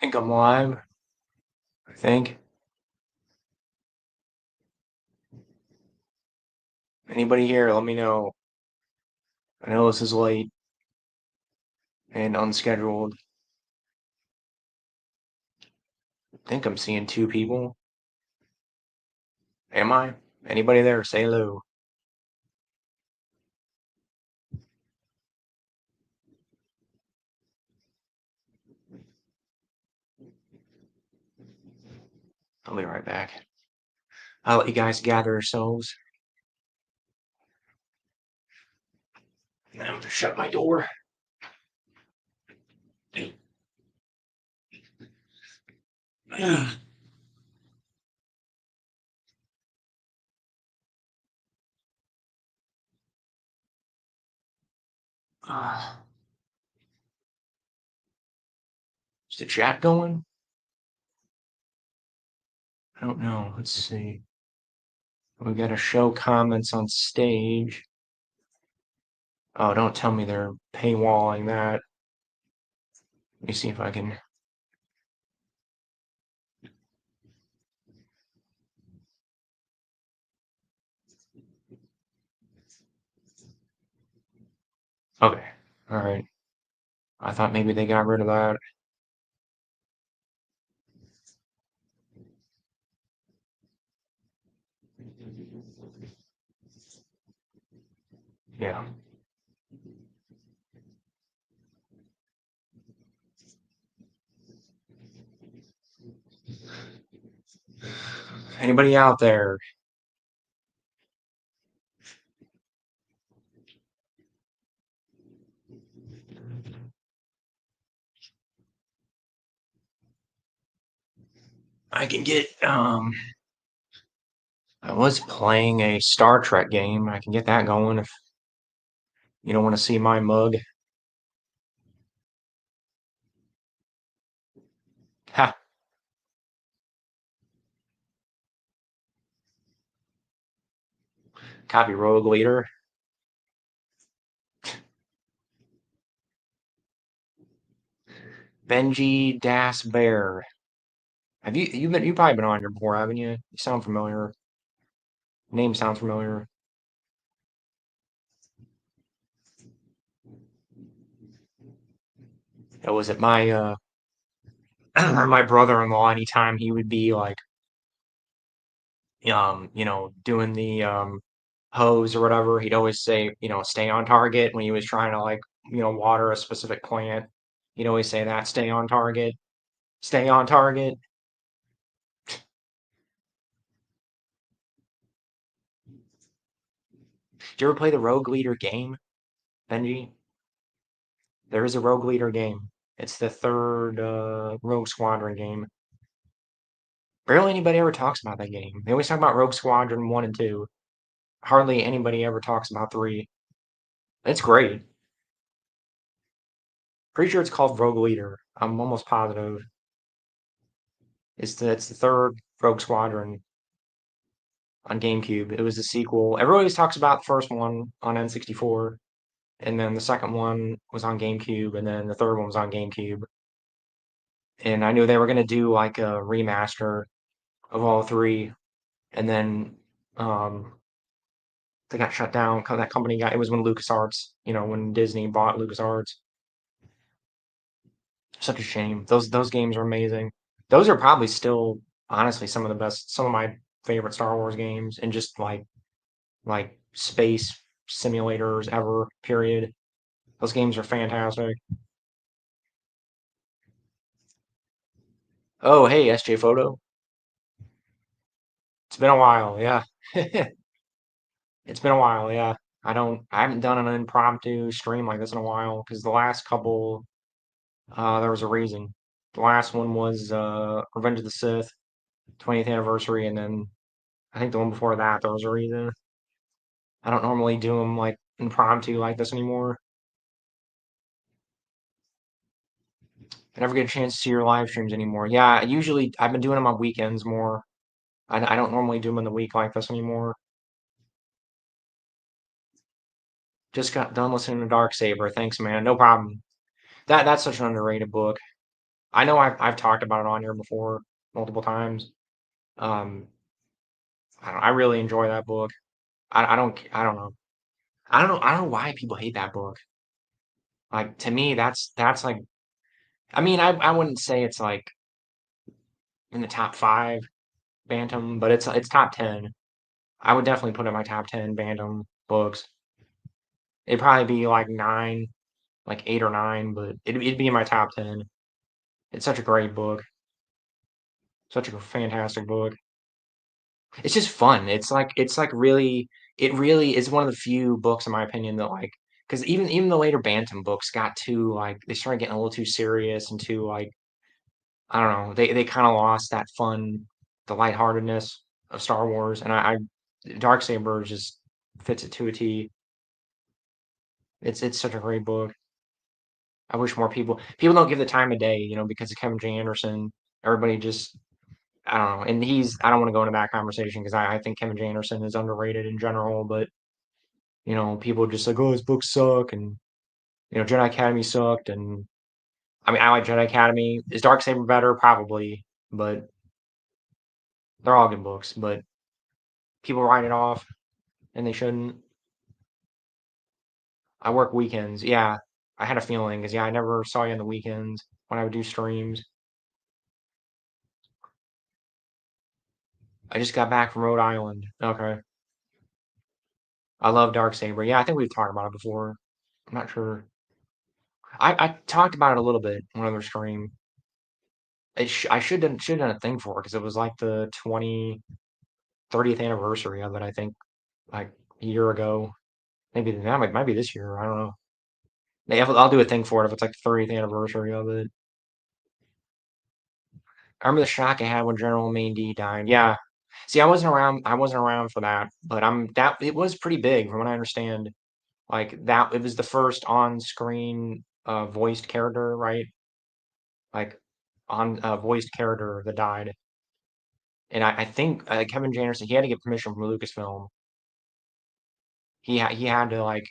Think I'm live, I think. Anybody here, let me know. I know this is late and unscheduled. I think I'm seeing two people. Am I? Anybody there? Say hello. I'll be right back. I'll let you guys gather yourselves. I'm gonna shut my door. Is the chat going? I don't know. Let's see. We gotta show comments on stage. Oh, don't tell me they're paywalling that. Let me see if I can. Okay. All right. I thought maybe they got rid of that. Yeah. Anybody out there? I can get I was playing a Star Trek game. I can get that going if you don't want to see my mug. Ha! Copy Rogue Leader. Benji Das Bear. Have you probably been on here before, haven't you? You sound familiar. Name sounds familiar. It was at my my brother-in-law anytime he would be like doing the hose or whatever, he'd always say, stay on target when he was trying to like, water a specific plant. He'd always say that, stay on target, stay on target. Did you ever play the Rogue Leader game, Benji? There is a Rogue Leader game. It's the third Rogue Squadron game. Barely anybody ever talks about that game. They always talk about Rogue Squadron 1 and 2. Hardly anybody ever talks about 3. It's great. Pretty sure it's called Rogue Leader. I'm almost positive. It's the third Rogue Squadron on GameCube. It was the sequel. Everybody always talks about the first one on N64, and then the second one was on GameCube, and then the third one was on GameCube. And I knew they were gonna do like a remaster of all three, and then they got shut down because that company got. It was when LucasArts, when Disney bought LucasArts. Such a shame. Those games are amazing. Those are probably still, honestly, some of my favorite Star Wars games, and just like space simulators ever. Period. Those games are fantastic. Oh, hey, SJ Photo. It's been a while. Yeah, it's been a while. Yeah, I haven't done an impromptu stream like this in a while because the last couple, there was a reason. The last one was Revenge of the Sith, 20th anniversary, and then I think the one before that there was a reason. I don't normally do them like impromptu like this anymore. I never get a chance to see your live streams anymore. Yeah, usually I've been doing them on weekends more. I don't normally do them in the week like this anymore. Just got done listening to Dark Saber. Thanks, man. No problem. That's such an underrated book. I know I've talked about it on here before multiple times. Um, I really enjoy that book. I don't know. I don't know why people hate that book. Like to me, that's like I mean I wouldn't say it's like in the top five Bantam, but it's top 10. I would definitely put it in my top 10 Bantam books. It'd probably be like nine, like eight or nine, but it'd be in my top 10. It's such a great book, such a fantastic book. It's just fun. It's like really it really is one of the few books in my opinion that like because even the later Bantam books got too like they started getting a little too serious and too like I don't know they kind of lost that fun, the lightheartedness of Star Wars, and I Darksaber just fits it to a T. It's such a great book. I wish more people don't give the time of day, you know, because of Kevin J. Anderson. Everybody just I don't know, and I don't want to go into that conversation because I think Kevin J. Anderson is underrated in general, but you know, people just like, oh, his books suck, and you know, Jedi Academy sucked, and I mean, I like Jedi Academy. Is Darksaber better? Probably, but they're all good books. But people write it off, and they shouldn't. I work weekends. Yeah, I had a feeling because yeah, I never saw you on the weekends when I would do streams. I just got back from Rhode Island. Okay, I love Darksaber. Yeah, I think we've talked about it before. I'm not sure. I talked about it a little bit on another stream. I should have done a thing for it because it was like the 30th anniversary of it, I think, like a year ago. Maybe that might be this year. I don't know. Yeah, I'll do a thing for it if it's like the 30th anniversary of it. I remember the shock I had when General Main D died. Yeah. See, I wasn't around. I wasn't around for that, but that it was pretty big from what I understand. Like that, it was the first on-screen voiced character, right? Like on voiced character that died, and I think Kevin J. Anderson he had to get permission from Lucasfilm. He had to like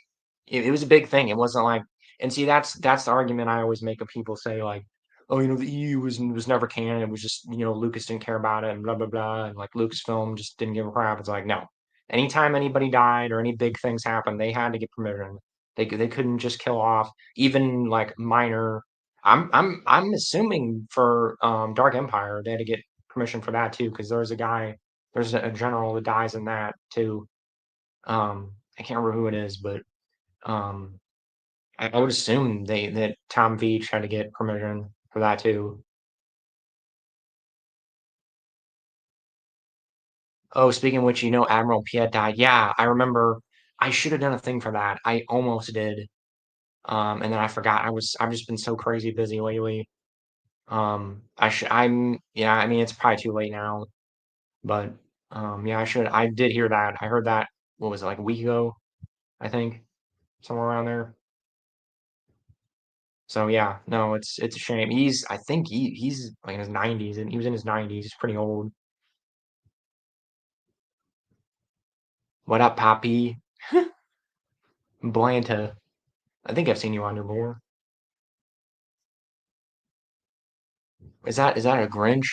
it was a big thing. It wasn't like and see that's the argument I always make of people say like, oh, you know, the EU was never canon. It was just, you know, Lucas didn't care about it and blah blah blah and like Lucasfilm just didn't give a crap. It's like no. Anytime anybody died or any big things happened, they had to get permission. They couldn't just kill off even like minor I'm assuming for Dark Empire they had to get permission for that too, because there's a general that dies in that too. I can't remember who it is, but um, I would assume that Tom Veach had to get permission for that too. Oh, speaking of which, you know, Admiral Piet died. Yeah, I remember. I should have done a thing for that. I almost did, and then I forgot. I've just been so crazy busy lately. Yeah. I mean, it's probably too late now, but yeah, I should. I did hear that. I heard that. What was it like a week ago? I think somewhere around there. So yeah, no, it's a shame. I think he's like in his 90s and he was in his 90s. He's pretty old. What up, Poppy? Blanta. I think I've seen you on there before. Is that a Grinch?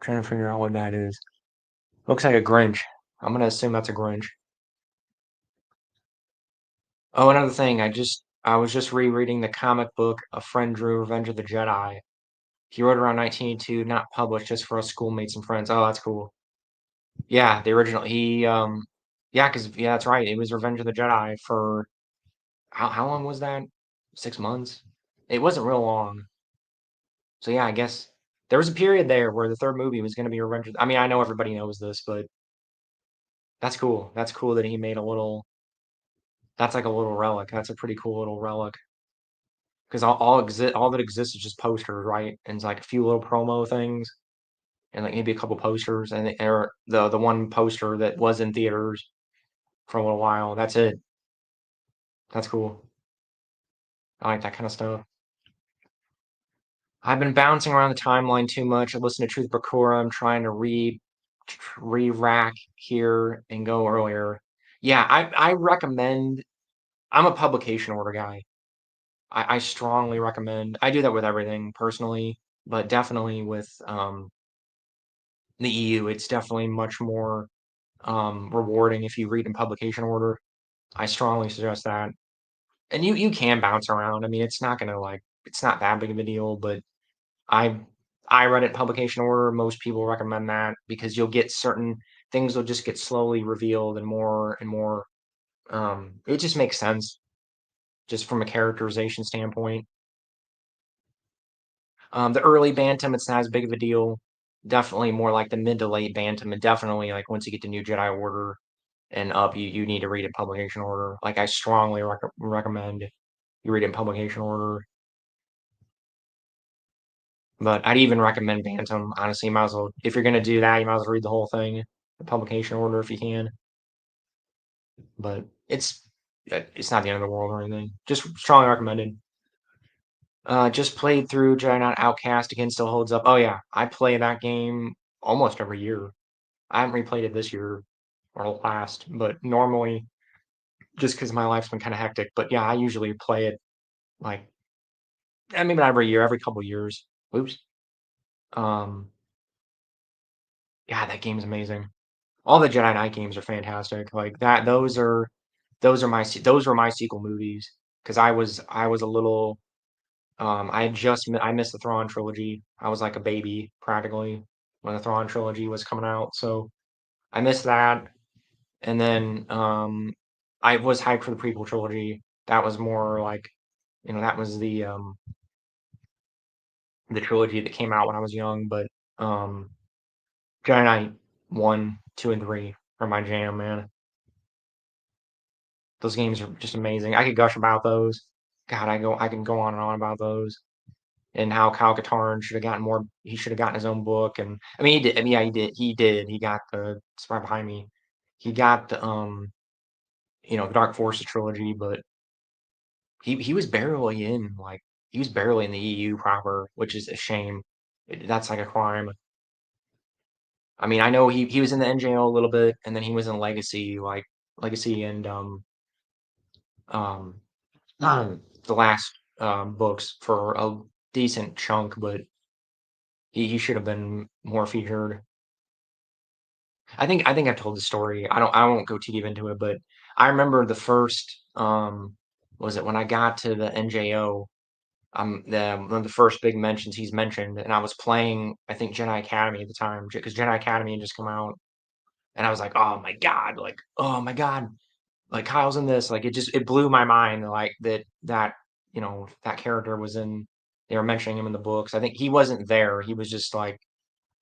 Trying to figure out what that is. Looks like a Grinch. I'm gonna assume that's a Grinch. Oh, another thing, I was just rereading the comic book A Friend Drew Revenge of the Jedi. He wrote around 1982, not published, just for us schoolmates and friends. Oh, that's cool. Yeah, the original. Yeah, because yeah, that's right. It was Revenge of the Jedi for how long was that? 6 months? It wasn't real long. So yeah, I guess there was a period there where the third movie was going to be Revenge. I mean, I know everybody knows this, but that's cool. That's cool that he made a little. That's like a little relic. That's a pretty cool little relic because all that exists is just posters, right? And it's like a few little promo things and like maybe a couple posters and or the one poster that was in theaters for a little while. That's it. That's cool. I like that kind of stuff. I've been bouncing around the timeline too much. I listen to Truth Bakura. I'm trying to re-rack here and go earlier. Yeah, I recommend. I'm a publication order guy. I strongly recommend. I do that with everything personally, but definitely with the EU, it's definitely much more rewarding if you read in publication order. I strongly suggest that. And you can bounce around. I mean, it's not gonna like it's not that big of a deal, but I I read it in publication order. Most people recommend that because you'll get certain things will just get slowly revealed and more and more. It just makes sense just from a characterization standpoint. The early Bantam, it's not as big of a deal. Definitely more like the mid to late Bantam, and definitely like once you get the New Jedi Order and up, you need to read it in publication order. Like I strongly recommend you read it in publication order. But I'd even recommend Bantam. Honestly, you might as well if you're gonna do that, you might as well read the whole thing in publication order if you can. But it's not the end of the world or anything. Just strongly recommended. Just played through Jedi Knight Outcast again, still holds up. Oh yeah, I play that game almost every year. I haven't replayed it this year or last, but normally just because my life's been kind of hectic. But yeah, I usually play it like maybe not every year, every couple years. Oops. Um, yeah, that game's amazing. All the Jedi Knight games are fantastic. Like that, those were my sequel movies because I was a little I missed the Thrawn trilogy. I was like a baby practically when the Thrawn trilogy was coming out, so I missed that. And then I was hyped for the prequel trilogy. That was more like, that was the trilogy that came out when I was young. But um, Jedi Knight 1, 2, and 3 are my jam, man. Those games are just amazing. I could gush about those. God, I can go on and on about those and how Kyle Katarn should have gotten more. He should have gotten his own book, and I mean he did. I mean, yeah, he did. He did. He got the. It's right behind me. He got the the Dark Forces trilogy, but he was barely in like he was barely in the EU proper, which is a shame. That's like a crime. I mean, I know he was in the NJO a little bit, and then he was in Legacy, like Legacy and um the last books for a decent chunk, but he should have been more featured. I think I've told the story. I won't go too deep into it, but I remember the first was it when I got to the NJO, one of the first big mentions he's mentioned, and I was playing I think Jedi Academy at the time because Jedi Academy had just come out, and I was like, oh my god, like oh my god, like Kyle's in this, like it blew my mind like that character was in. They were mentioning him in the books. I think he wasn't there. He was just like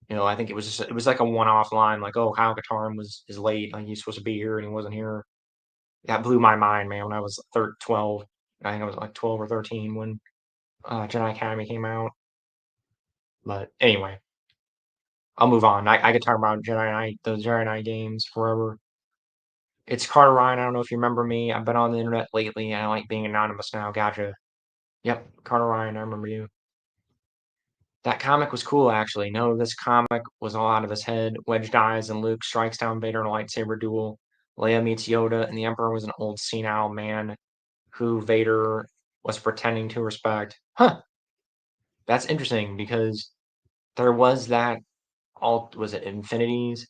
I think it was like a one-off line, like, "Oh, Kyle Katarn is late, like, he's supposed to be here, and he wasn't here." That blew my mind, man, when I was 12. I think I was, like, 12 or 13 when, Jedi Academy came out, but anyway, I'll move on. I could talk about Jedi Knight those Jedi Knight games forever. It's Carter Ryan, I don't know if you remember me, I've been on the internet lately, and I like being anonymous now, gotcha. Yep, Carter Ryan, I remember you. That comic was cool, actually. No, this comic was all out of his head. Wedge dies, and Luke strikes down Vader in a lightsaber duel. Leia meets Yoda, and the Emperor was an old senile man who Vader was pretending to respect. Huh, that's interesting because there was that alt was it Infinities?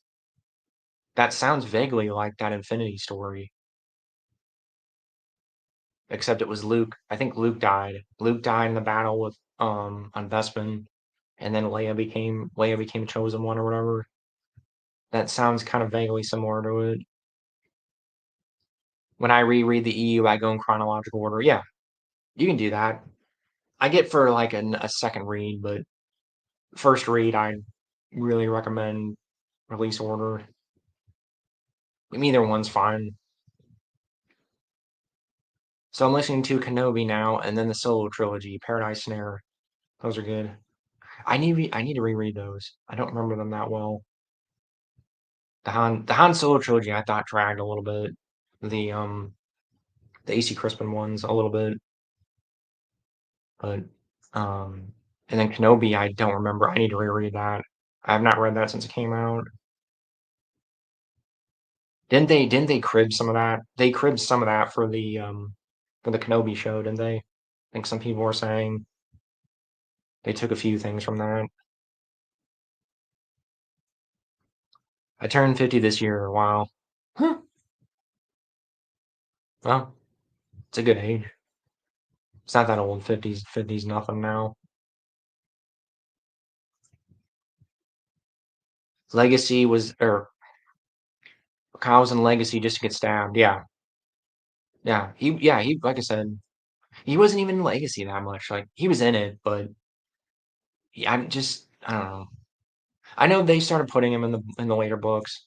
That sounds vaguely like that Infinity story, except it was Luke. I think Luke died. Luke died in the battle with on Bespin, and then Leia became chosen one or whatever. That sounds kind of vaguely similar to it. When I reread the EU, I go in chronological order. Yeah, you can do that. I get for like a second read, but first read, I really recommend release order. Either one's fine. So I'm listening to Kenobi now, and then the Solo trilogy, Paradise Snare. Those are good. I need to reread those. I don't remember them that well. The Han Solo trilogy I thought dragged a little bit. The the AC Crispin ones a little bit, but and then Kenobi I don't remember. I need to reread that. I have not read that since it came out. Didn't they crib some of that? They cribbed some of that for the Kenobi show, didn't they? think some people were saying they took a few things from that. I turned 50 this year. Wow. Huh. Well, it's a good age. It's not that old. 50's nothing now. Legacy was, or Kyle was in Legacy just to get stabbed. Yeah. He, like I said, he wasn't even in Legacy that much. Like, he was in it, but I don't know. I know they started putting him in the later books.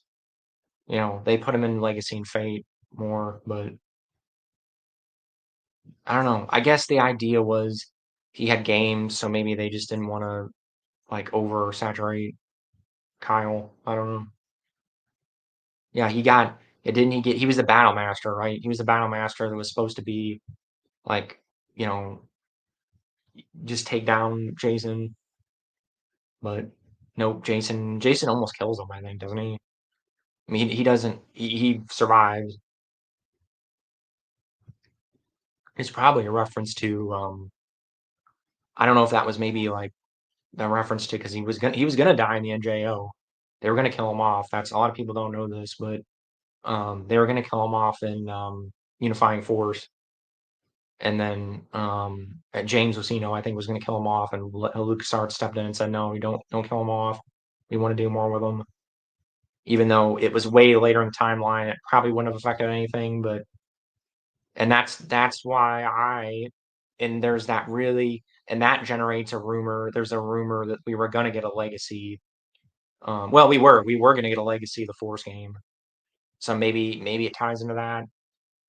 You know, they put him in Legacy and Fate more, but I don't know. I guess the idea was he had games, so maybe they just didn't want to like oversaturate Kyle. I don't know. Yeah, he got it. Didn't he get? He was the battle master, right? He was the battle master that was supposed to be like, you know, just take down Jason, but nope. Jason almost kills him, I think, doesn't he? I mean, he doesn't. He survives. It's probably a reference to. I don't know if that was maybe like the reference to because he was gonna die in the NJO. They were gonna kill him off. That's a lot of people don't know this, but they were gonna kill him off in Unifying Force, and then James Lucino I think was gonna kill him off, and LucasArts stepped in and said no, we don't kill him off. We want to do more with him, even though it was way later in the timeline. It probably wouldn't have affected anything, but and that's why and there's that really and that generates a rumor. There's a rumor that we were gonna get a legacy. Well, we were gonna get a legacy of the Force game. So maybe it ties into that.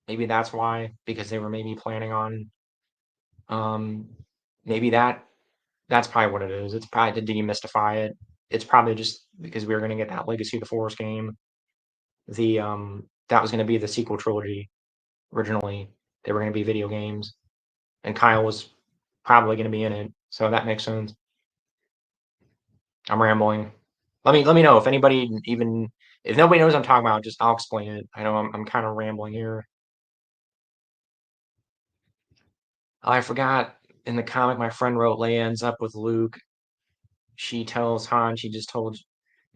Maybe that's why because they were maybe planning on um maybe that's probably what it is. It's probably to demystify it. It's probably just because we were gonna get that Legacy of the Force game. The that was gonna be the sequel trilogy originally. They were gonna be video games, and Kyle was probably gonna be in it. So that makes sense. I'm rambling. Let me know if anybody even if nobody knows what I'm talking about, just I'll explain it. I know I'm kind of rambling here. Oh, I forgot in the comic my friend wrote Leia ends up with Luke. She tells Han she just told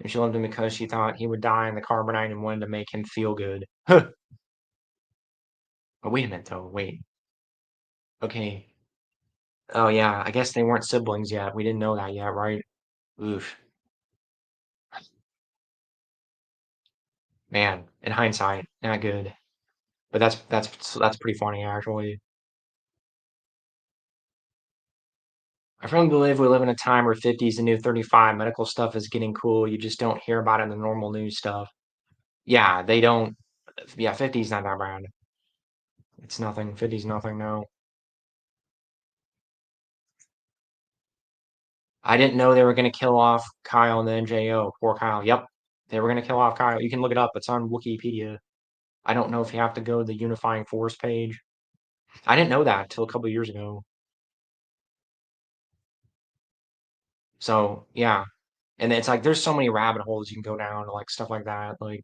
and she loved him because she thought he would die in the carbonite and wanted to make him feel good. Huh. But wait a minute though. Wait. Okay. Oh yeah, I guess they weren't siblings yet. We didn't know that yet, right? Oof. Man, in hindsight, not good. But that's pretty funny actually. I firmly believe we live in a time where 50 is the new 35. Medical stuff is getting cool. You just don't hear about it in the normal news stuff. Yeah, they don't. Yeah, 50 is not that bad. It's nothing. 50 is nothing now. I didn't know they were going to kill off Kyle and the NJO. Poor Kyle. Yep. They were going to kill off Kyle. You can look it up. It's on Wikipedia. I don't know if you have to go to the Unifying Force page. I didn't know that till a couple years ago. So, yeah. And it's like there's so many rabbit holes you can go down to like stuff like that. Like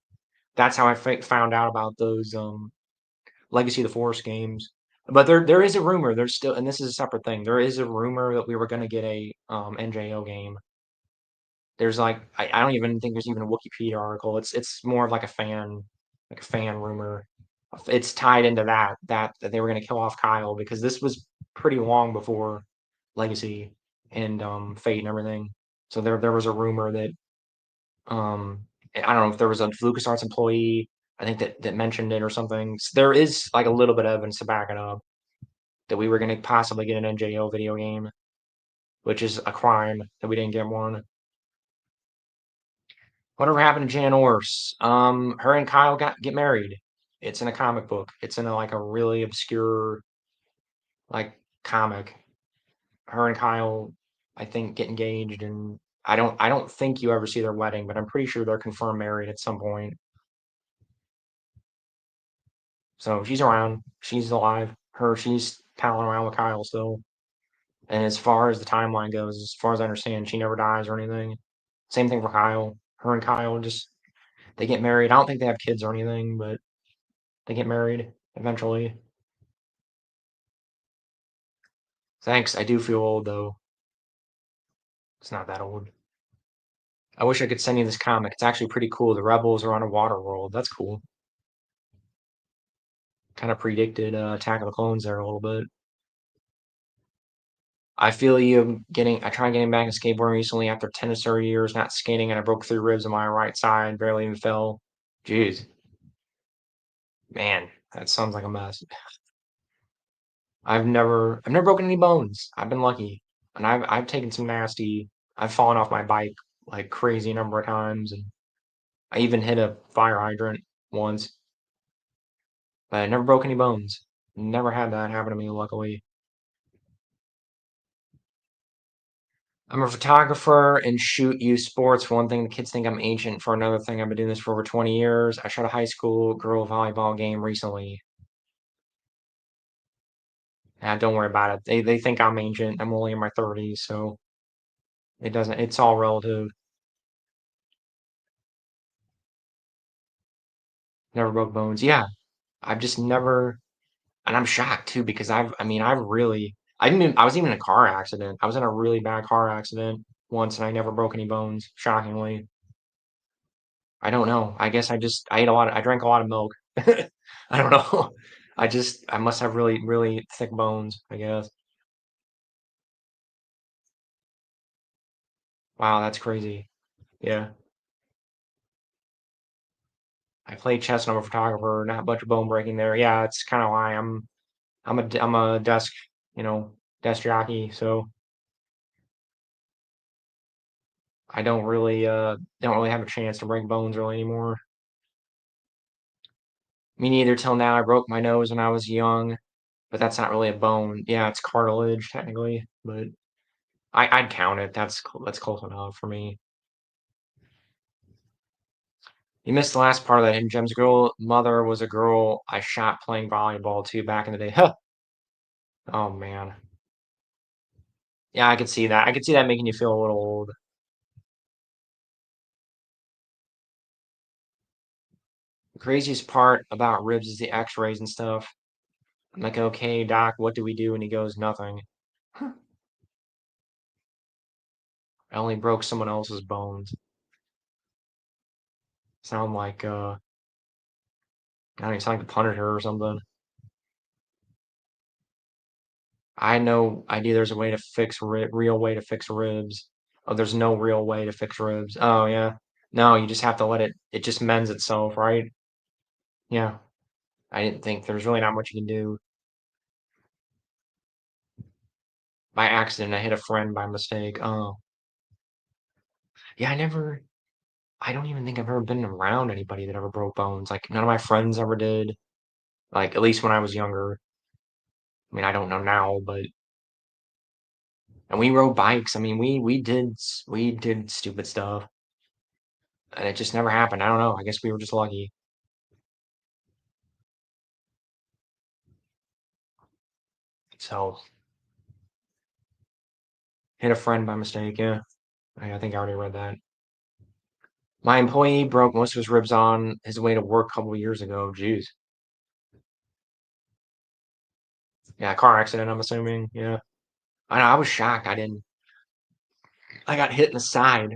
that's how I found out about those Legacy of the Force games. But there is a rumor. There's still, and this is a separate thing. There is a rumor that we were going to get a NJO game. There's like I don't even think there's even a Wikipedia article. It's more of like a fan rumor. It's tied into that they were going to kill off Kyle because this was pretty long before Legacy and Fate and everything. So there was a rumor that I don't know if there was a LucasArts employee I think that mentioned it or something. So there is like a little bit of evidence to back it up that we were going to possibly get an NJO video game, which is a crime that we didn't get one. Whatever happened to Jan Ors? Her and Kyle get married. It's in a comic book. It's in like a really obscure like comic. Her and Kyle, I think, get engaged, and I don't think you ever see their wedding, but I'm pretty sure they're confirmed married at some point. So she's around. She's alive. She's palling around with Kyle still. And as far as the timeline goes, as far as I understand, she never dies or anything. Same thing for Kyle. Her and Kyle just they get married. I don't think they have kids or anything, but they get married eventually. Thanks. I do feel old though. It's not that old. I wish I could send you this comic. It's actually pretty cool. The rebels are on a water world. That's cool. Kind of predicted Attack of the Clones there a little bit. I feel you getting. I tried getting back in skateboarding recently after 10 or so years not skating, and I broke 3 ribs on my right side. Barely even fell. Jeez, man, that sounds like a mess. I've never broken any bones. I've been lucky, and I've taken some nasty. I've fallen off my bike like crazy a number of times, and I even hit a fire hydrant once, but I never broke any bones. Never had that happen to me, luckily. I'm a photographer and shoot youth sports. For one thing, the kids think I'm ancient. For another thing, I've been doing this for over 20 years. I shot a high school girl volleyball game recently. Don't worry about it. They think I'm ancient. I'm only in my 30s, so it doesn't. It's all relative. Never broke bones. Yeah, I've just never, and I'm shocked too because I mean, I didn't. I was even in a car accident. I was in a really bad car accident once, and I never broke any bones. Shockingly. I don't know. I guess I ate a lot. I drank a lot of milk. I don't know. I must have really, really thick bones, I guess. Wow, that's crazy. Yeah. I play chess and I'm a photographer, not much of bone breaking there. Yeah, it's kind of why I'm a desk, you know, desk jockey, so I don't really have a chance to break bones really anymore. Me neither till now. I broke my nose when I was young, but that's not really a bone. Yeah, it's cartilage technically, but I'd count it. That's close enough for me. You missed the last part of that. Hidden Gems girl mother was a girl I shot playing volleyball too back in the day. Huh. Oh man. Yeah, I could see that. I could see that making you feel a little old. The craziest part about ribs is the X-rays and stuff. I'm like, okay, doc, what do we do? And he goes, nothing. I only broke someone else's bones. Sound like I don't know, sound like the Punisher or something. I had no idea there's a way to fix real way to fix ribs. Oh, there's no real way to fix ribs. Oh yeah. No, you just have to let it just mends itself, right? Yeah. I didn't think there's really not much you can do. By accident, I hit a friend by mistake. Oh. Yeah, I don't even think I've ever been around anybody that ever broke bones. Like none of my friends ever did. Like at least when I was younger. I mean, I don't know now, but and we rode bikes. I mean, we did stupid stuff, and it just never happened. I don't know. I guess we were just lucky. So hit a friend by mistake. Yeah, I think I already read that. My employee broke most of his ribs on his way to work a couple of years ago. Jeez. Yeah, car accident. I'm assuming. Yeah. I know. I was shocked. I didn't. I got hit in the side,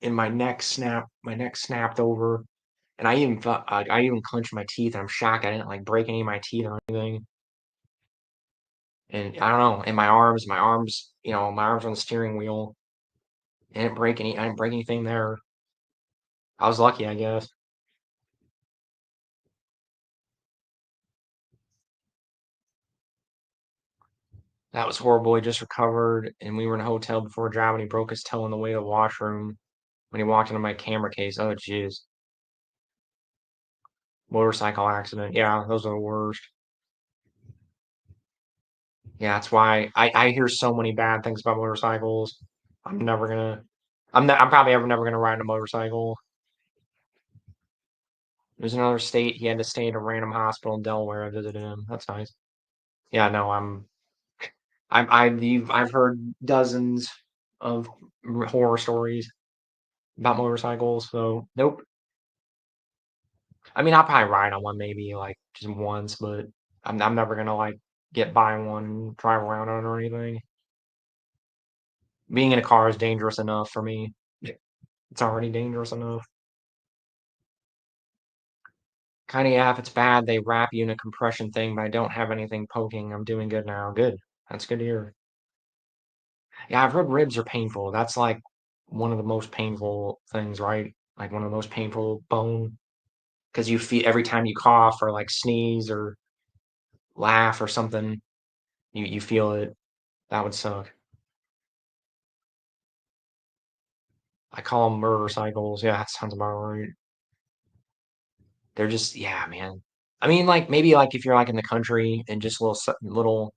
and my neck snapped over, and I even clenched my teeth. And I'm shocked I didn't like break any of my teeth or anything. And I don't know. And my arms on the steering wheel. I didn't break anything there. I was lucky, I guess. That was horrible. He just recovered, and we were in a hotel before driving. He broke his toe on the way to the washroom when he walked into my camera case. Oh, jeez. Motorcycle accident. Yeah, those are the worst. Yeah, that's why I hear so many bad things about motorcycles. I'm never gonna. I'm probably ever never gonna ride a motorcycle. There's another state. He had to stay at a random hospital in Delaware. I visited him. That's nice. Yeah, no, I've heard dozens of horror stories about motorcycles. So nope. I mean, I'll probably ride on one maybe like just once, but I'm never gonna like get by one, drive around on it or anything. Being in a car is dangerous enough for me. It's already dangerous enough. Kind of, yeah, if it's bad, they wrap you in a compression thing, but I don't have anything poking. I'm doing good now. Good. That's good to hear. Yeah, I've heard ribs are painful. That's like one of the most painful things, right? Like one of the most painful bone because you feel every time you cough or like sneeze or laugh or something, you feel it. That would suck. I call them murder cycles. Yeah, that sounds about right. They're just, yeah, man. I mean, like maybe like if you're like in the country and just little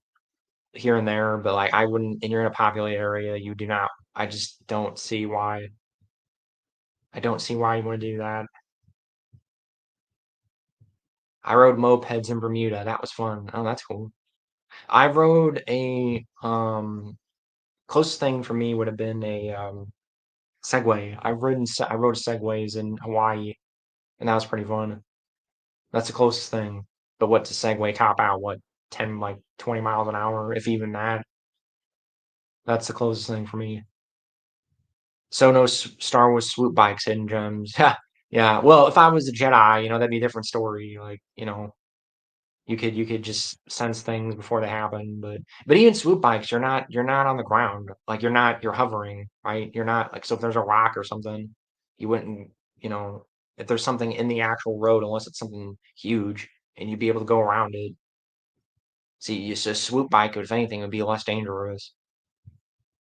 here and there, but like I wouldn't, and you're in a populated area, you do not. I just don't see why. I don't see why you want to do that. I rode mopeds in Bermuda. That was fun. Oh, that's cool. I rode a closest thing for me would have been a Segway. I rode Segways in Hawaii, and that was pretty fun. That's the closest thing. But what's a Segway top out? What 10 like 20 miles an hour, if even that. That's the closest thing for me. So no Star Wars swoop bikes, hidden gems. Yeah, yeah. Well, if I was a Jedi, that'd be a different story. Like, you could just sense things before they happen. But even swoop bikes, you're not on the ground. Like you're hovering, right? You're not like so if there's a rock or something, you wouldn't, you know, if there's something in the actual road, unless it's something huge, and you'd be able to go around it. See, a swoop bike, if anything, would be less dangerous,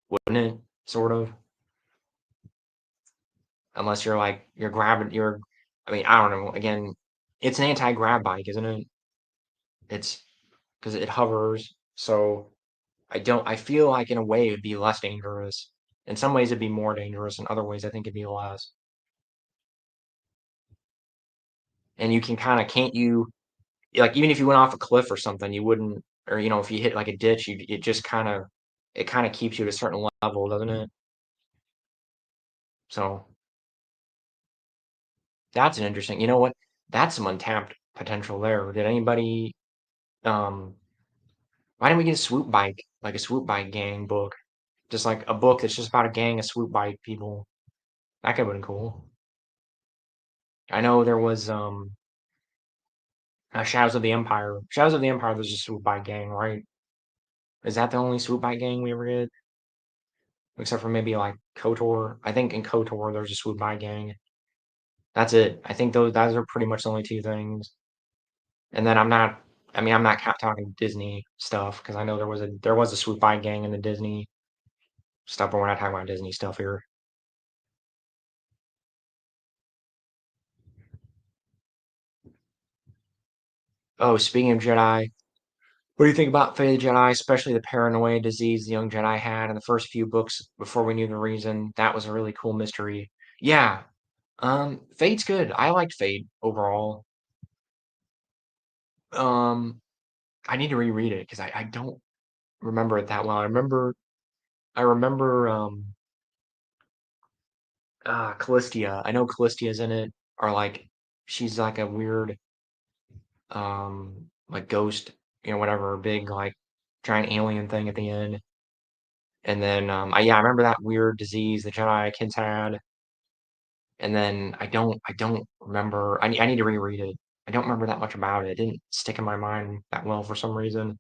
wouldn't it? Sort of, unless you're grabbing, I mean, I don't know. Again, it's an anti-grab bike, isn't it? It's because it hovers, so I feel like in a way it'd be less dangerous. In some ways it'd be more dangerous, in other ways I think it'd be less. And you can kind of, can't you, like even if you went off a cliff or something, you wouldn't, or if you hit like a ditch, it kind of keeps you at a certain level, doesn't it? So that's an interesting, you know what? That's some untapped potential there. Did anybody, um, why didn't we get a swoop bike, like a swoop bike gang book? Just like a book that's just about a gang of swoop bike people. That could have been cool. I know there was Shadows of the Empire. Shadows of the Empire was just swoop bike gang, right? Is that the only swoop bike gang we ever did? Except for maybe like KOTOR. I think in KOTOR there's a swoop bike gang. That's it. I think those are pretty much the only two things. And then I'm not talking Disney stuff because I know there was a swoop bike gang in the Disney stuff, but we're not talking about Disney stuff here. Oh, speaking of Jedi, what do you think about Fate of the Jedi, especially the paranoia disease the young Jedi had in the first few books before we knew the reason? That was a really cool mystery. Yeah, Fate's good. I liked Fate overall. Um, I need to reread it because I don't remember it that well. I remember Callistia. I know Callistia's in it, or like she's like a weird like ghost, whatever, big like giant alien thing at the end. And then I remember that weird disease the Jedi kids had. And then I don't remember. I need to reread it. I don't remember that much about it. It didn't stick in my mind that well for some reason.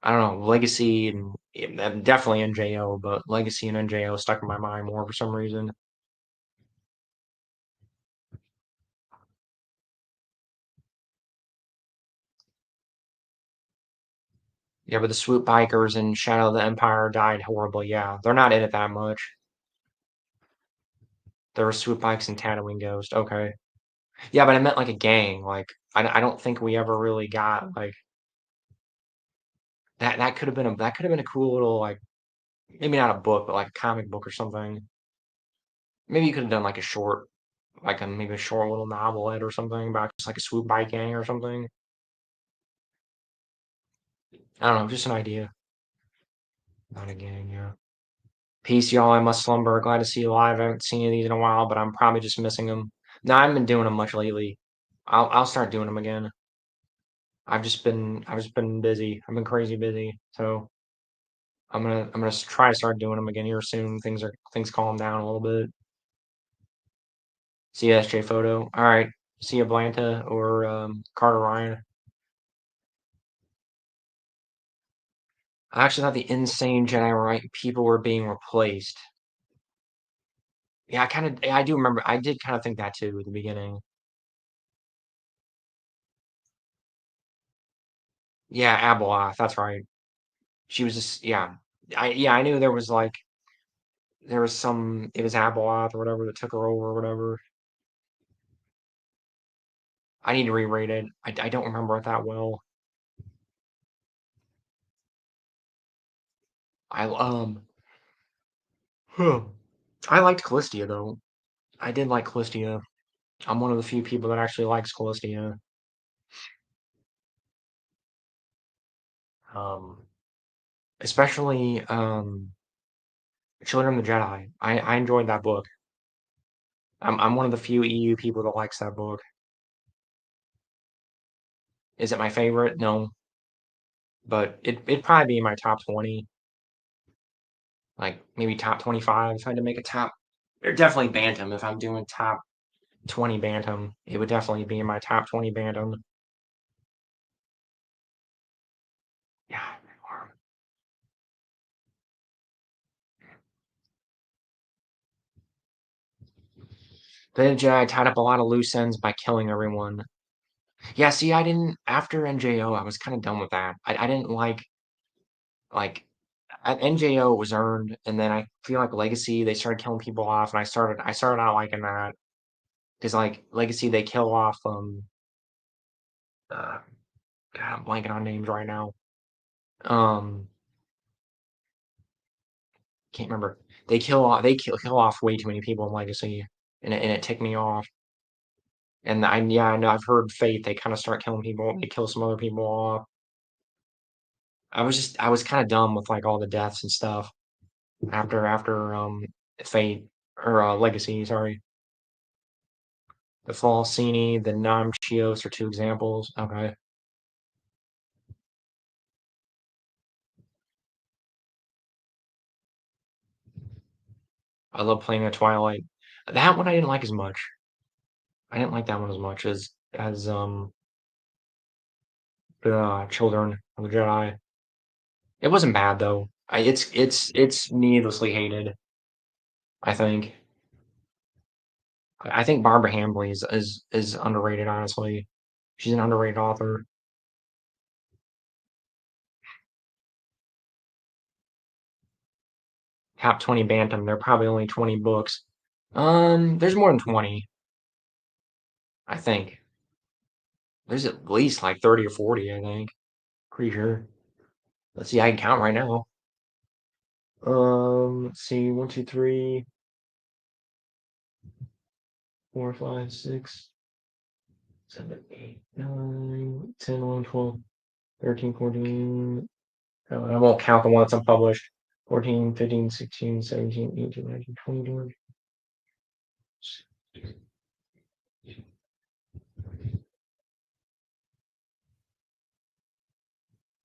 I don't know, Legacy and definitely NJO, but Legacy and NJO stuck in my mind more for some reason. Yeah, but the Swoop Bikers and Shadow of the Empire died horribly. Yeah, they're not in it that much. There were Swoop Bikes and Tatooine Ghost. Okay. Yeah, but I meant like a gang. Like I don't think we ever really got like that. That could have been a cool little like maybe not a book, but like a comic book or something. Maybe you could have done like a short, like maybe a short little novelette or something about just like a Swoop Bike gang or something. I don't know, just an idea. Not a gang, yeah. Peace, y'all. I must slumber. Glad to see you live. I haven't seen any of these in a while, but I'm probably just missing them. No, I haven't been doing them much lately. I'll start doing them again. I've just been busy. I've been crazy busy. So I'm gonna try to start doing them again here soon. Things calm down a little bit. See you, SJ Photo. All right. See you, Blanta or Carter Ryan. I actually thought the insane Jedi Knight people were being replaced. Yeah, I do remember. I did kind of think that too at the beginning. Yeah, Abeloth. That's right. She was just yeah. I knew there was some it was Abeloth or whatever that took her over or whatever. I need to reread it. I don't remember it that well. I huh. I liked Callistia though. I did like Callistia. I'm one of the few people that actually likes Callistia. Um, especially Children of the Jedi. I enjoyed that book. I'm one of the few EU people that likes that book. Is it my favorite? No, but it'd probably be in my top 20, like maybe top 25 if I had to make a top. Or definitely Bantam. If I'm doing top 20 Bantam, it would definitely be in my top 20 Bantam. Yeah. The Jedi tied up a lot of loose ends by killing everyone. Yeah, see, I didn't after NJO, I was kind of done with that. I didn't like at NJO was earned, and then I feel like Legacy they started killing people off, and I started not liking that because like Legacy they kill off uh God, I'm blanking on names right now. Um, can't remember. They kill off way too many people in Legacy, and it ticked me off. And I know I've heard Fate they kind of start killing people. They kill some other people off. I was kind of done with like all the deaths and stuff after Fate or Legacy. Sorry, the Falsini, the Namchios are two examples. Okay, I love playing the Twilight. That one I didn't like as much. I didn't like that one as much as the Children of the Jedi. It wasn't bad though. It's needlessly hated. I think. I think Barbara Hambly is underrated. Honestly, she's an underrated author. Top 20 Bantam. They're probably only 20 books. There's more than 20. I think there's at least like 30 or 40. I think. Pretty sure. Let's see. I can count right now. Let's see. One, two, three, four, five, six, 7, 8, 9, 10, 11, 12, 13, 14. I won't count the ones unpublished. 14, 15, 16, 17, 18, 19, 20.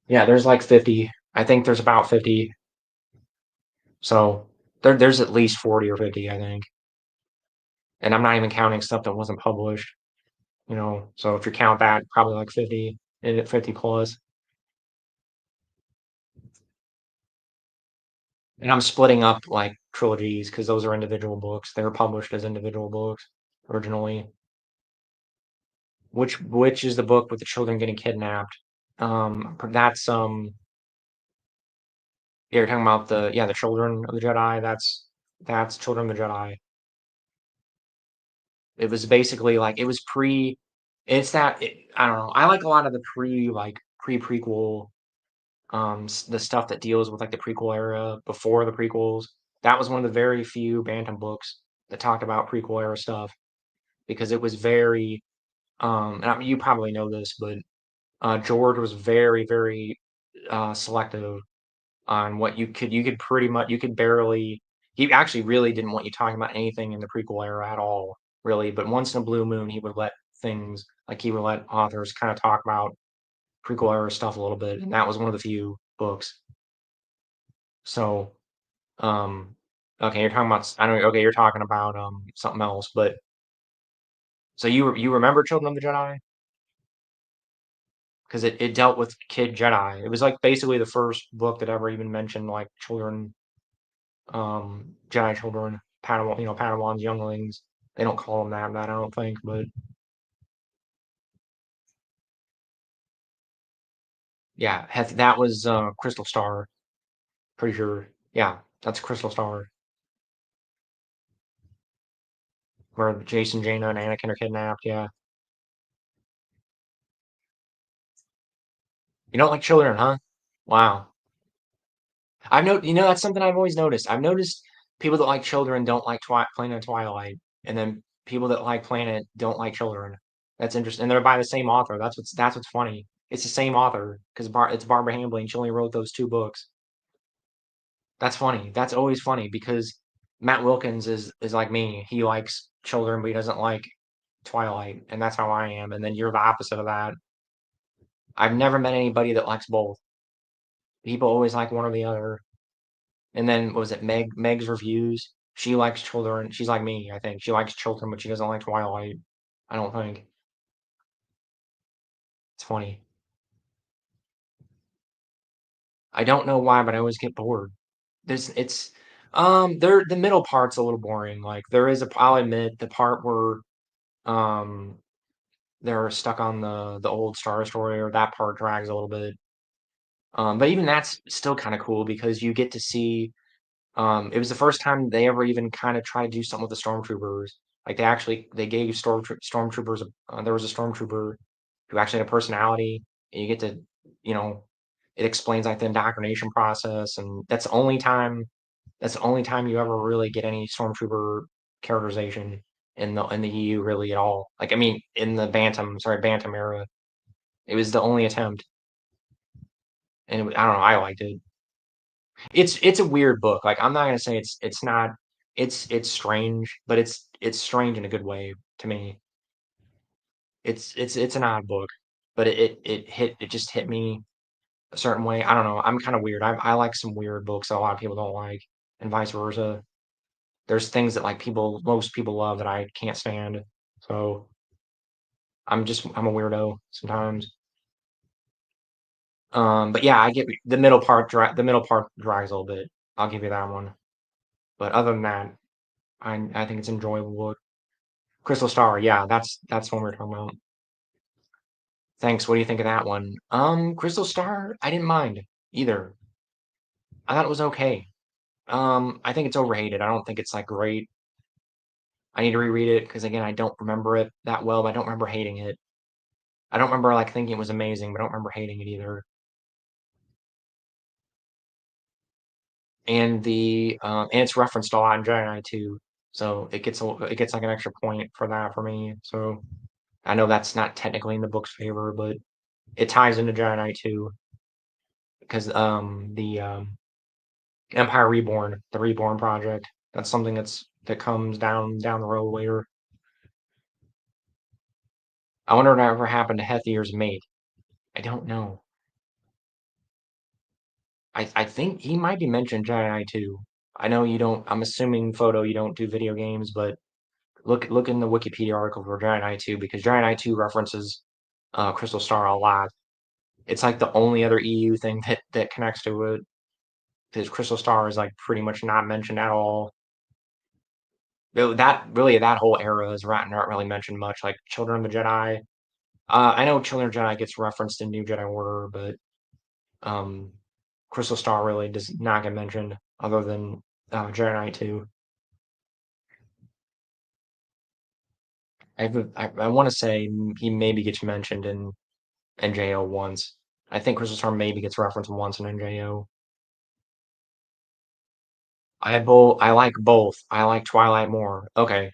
Yeah, there's like 50. I think there's about 50. So there's at least 40 or 50, I think. And I'm not even counting stuff that wasn't published, you know. So if you count that, probably like 50, 50 plus. And I'm splitting up like trilogies because those are individual books. They were published as individual books originally. Which is the book with the children getting kidnapped? That's yeah, you're talking about the children of the Jedi. That's Children of the Jedi. It was basically like it was pre. It's that I don't know. I like a lot of the pre prequel the stuff that deals with like the prequel era before the prequels. That was one of the very few Bantam books that talked about prequel era stuff because it was very and I mean, you probably know this, but George was very selective on what you could pretty much you could barely he actually really didn't want you talking about anything in the prequel era at all, really. But once in a blue moon, he would let things like he would let authors kind of talk about prequel era stuff a little bit, and that was one of the few books. So, um, okay, you're talking about I don't. Okay, you're talking about something else. But so you remember Children of the Jedi because it dealt with kid Jedi. It was like basically the first book that ever even mentioned like children, Jedi children, Padawan, Padawans, younglings. They don't call them that I don't think, but yeah, that was Crystal Star. Pretty sure. Yeah, that's Crystal Star, where Jason, Jaina, and Anakin are kidnapped. Yeah, you don't like children, huh? Wow. That's something I've always noticed. I've noticed people that like children don't like Planet Twilight, and then people that like Planet don't like children. That's interesting, and they're by the same author. That's what's funny. It's the same author because it's Barbara Hambly, and she only wrote those two books. That's funny. That's always funny because Matt Wilkins is like me. He likes children, but he doesn't like Twilight, and that's how I am. And then you're the opposite of that. I've never met anybody that likes both. People always like one or the other. And then what was it Meg's reviews? She likes children. She's like me, I think. She likes children, but she doesn't like Twilight. I don't think. It's funny. I don't know why, but I always get bored. There's it's there the middle part's a little boring. Like there is a I'll admit the part where um they're stuck on the old Star Destroyer, that part drags a little bit. But even that's still kind of cool because you get to see. It was the first time they ever even kind of tried to do something with the stormtroopers. Like they gave stormtroopers. There was a stormtrooper who actually had a personality, and you get to, you know, it explains like the indoctrination process, and that's the only time. That's the only time you ever really get any stormtrooper characterization in the EU really at all. Like I mean, in the Bantam era, it was the only attempt, and I don't know. I liked it. It's a weird book. Like I'm not gonna say it's not it's strange, but it's strange in a good way to me. It's an odd book, but it just hit me a certain way. I don't know. I'm kind of weird. I like some weird books that a lot of people don't like, and vice versa. There's things that like most people love that I can't stand. So I'm a weirdo sometimes. But yeah, I get the middle part drags a little bit. I'll give you that one. But other than that, I think it's an enjoyable book. Crystal Star, yeah, that's what we're talking about. Thanks. What do you think of that one? Crystal Star, I didn't mind either. I thought it was okay. I think it's overhated. I don't think it's like great. I need to reread it because again, I don't remember it that well, but I don't remember hating it. I don't remember like thinking it was amazing, but I don't remember hating it either. And it's referenced a lot in Jedi Knight too, so it gets like an extra point for that for me. So I know that's not technically in the book's favor, but it ties into Jedi Knight too because the Empire Reborn, the Reborn project. That's something that comes down the road later. I wonder what ever happened to Hethier's mate. I don't know. I think he might be mentioned in Jedi Knight too. I know you don't. I'm assuming photo you don't do video games, but look in the Wikipedia article for Jedi Knight 2 because Jedi Knight 2 references Crystal Star a lot. It's like the only other EU thing that connects to it because Crystal Star is like pretty much not mentioned at all. That whole era is not really mentioned much. Like Children of the Jedi. I know Children of the Jedi gets referenced in New Jedi Order, but um, Crystal Star really does not get mentioned other than Jedi Knight 2. I want to say he maybe gets mentioned in NJO once. I think Crystal Star maybe gets referenced once in NJO. I like both. I like Twilight more. Okay,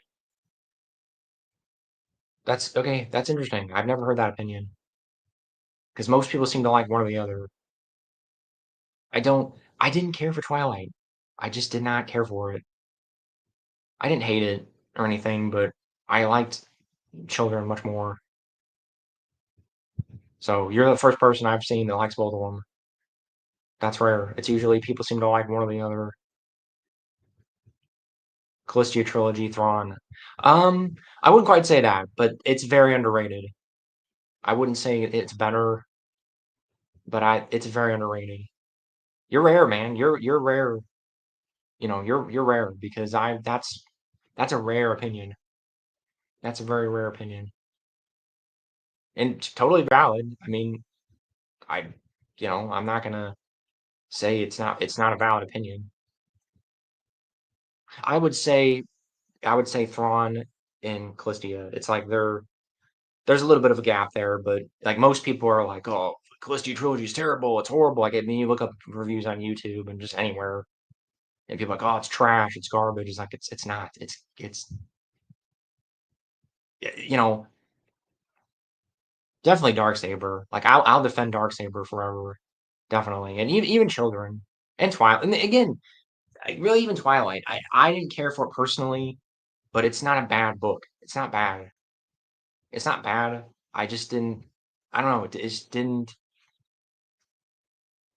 that's okay. That's interesting. I've never heard that opinion because most people seem to like one or the other. I don't. I didn't care for Twilight. I just did not care for it. I didn't hate it or anything, but I liked Children much more. So you're the first person I've seen that likes both of them. That's rare. It's usually people seem to like one or the other. Callista trilogy, Thrawn. I wouldn't quite say that, but it's very underrated. I wouldn't say it's better, but it's very underrated. You're rare, man. You're rare. You're rare because that's a rare opinion. That's a very rare opinion. And totally valid. I mean, I I'm not gonna say it's not a valid opinion. I would say I would say Thrawn and Callistia. It's like there's a little bit of a gap there, but like most people are like, oh, Callistia trilogy is terrible, it's horrible. Like I mean you look up reviews on YouTube and just anywhere and people are like, oh, it's trash, it's garbage. It's like it's not. It's you know, definitely Darksaber. Like I'll defend Darksaber forever. Definitely. And even children. And Twilight. And again, really even Twilight. I didn't care for it personally, but it's not a bad book. It's not bad. It's not bad. I just didn't. I don't know. It just didn't.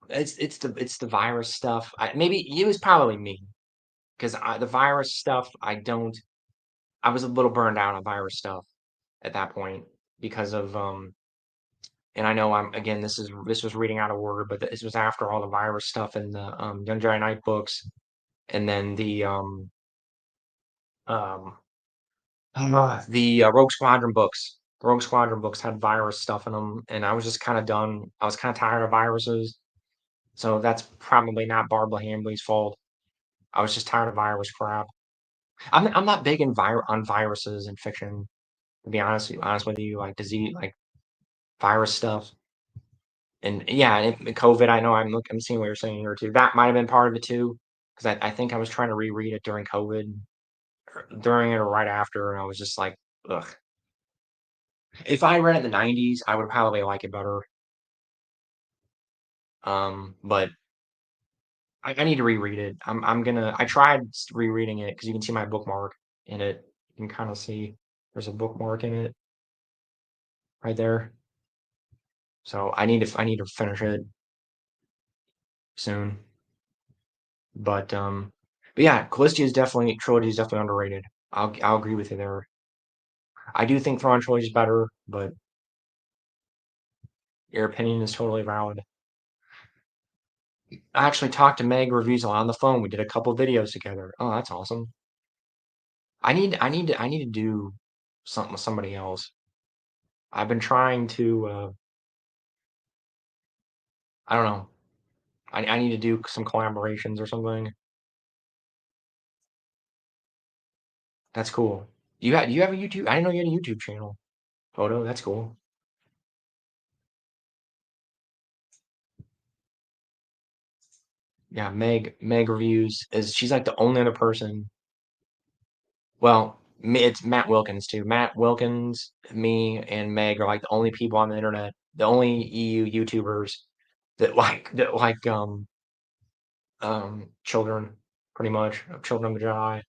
It's the virus stuff. Maybe it was probably me because the virus stuff. I don't. I was a little burned out on virus stuff at that point because of And I know again. This was reading out of order, but this was after all the virus stuff in the Young Jedi Knight books, and then um the Rogue Squadron books. The Rogue Squadron books had virus stuff in them, and I was just kind of done. I was kind of tired of viruses, so that's probably not Barbara Hambly's fault. I was just tired of virus crap. I'm not big on viruses in fiction, to be honest with you, like disease, like virus stuff. And yeah, and COVID. I know I'm seeing what you're saying here too. That might have been part of it too, because I think I was trying to reread it during COVID, or during it or right after, and I was just like, ugh. If I read it in the '90s, I would probably like it better. But I need to reread it. I tried rereading it because you can see my bookmark in it. You can kind of see there's a bookmark in it right there. So I need to finish it soon. But yeah, Callista is definitely trilogy is definitely underrated. I'll agree with you there. I do think Thrawn trilogy is better, but your opinion is totally valid. I actually talked to Meg Reviews on the phone. We did a couple videos together. Oh, that's awesome. I need to do something with somebody else. I've been trying to I don't know. I need to do some collaborations or something. That's cool. Do you have a YouTube? I didn't know you had a YouTube channel. Photo, that's cool. Yeah, Meg Reviews is she's like the only other person. Well, it's Matt Wilkins too. Matt Wilkins, me, and Meg are like the only people on the internet, the only EU YouTubers that like children, pretty much, children of the Jedi.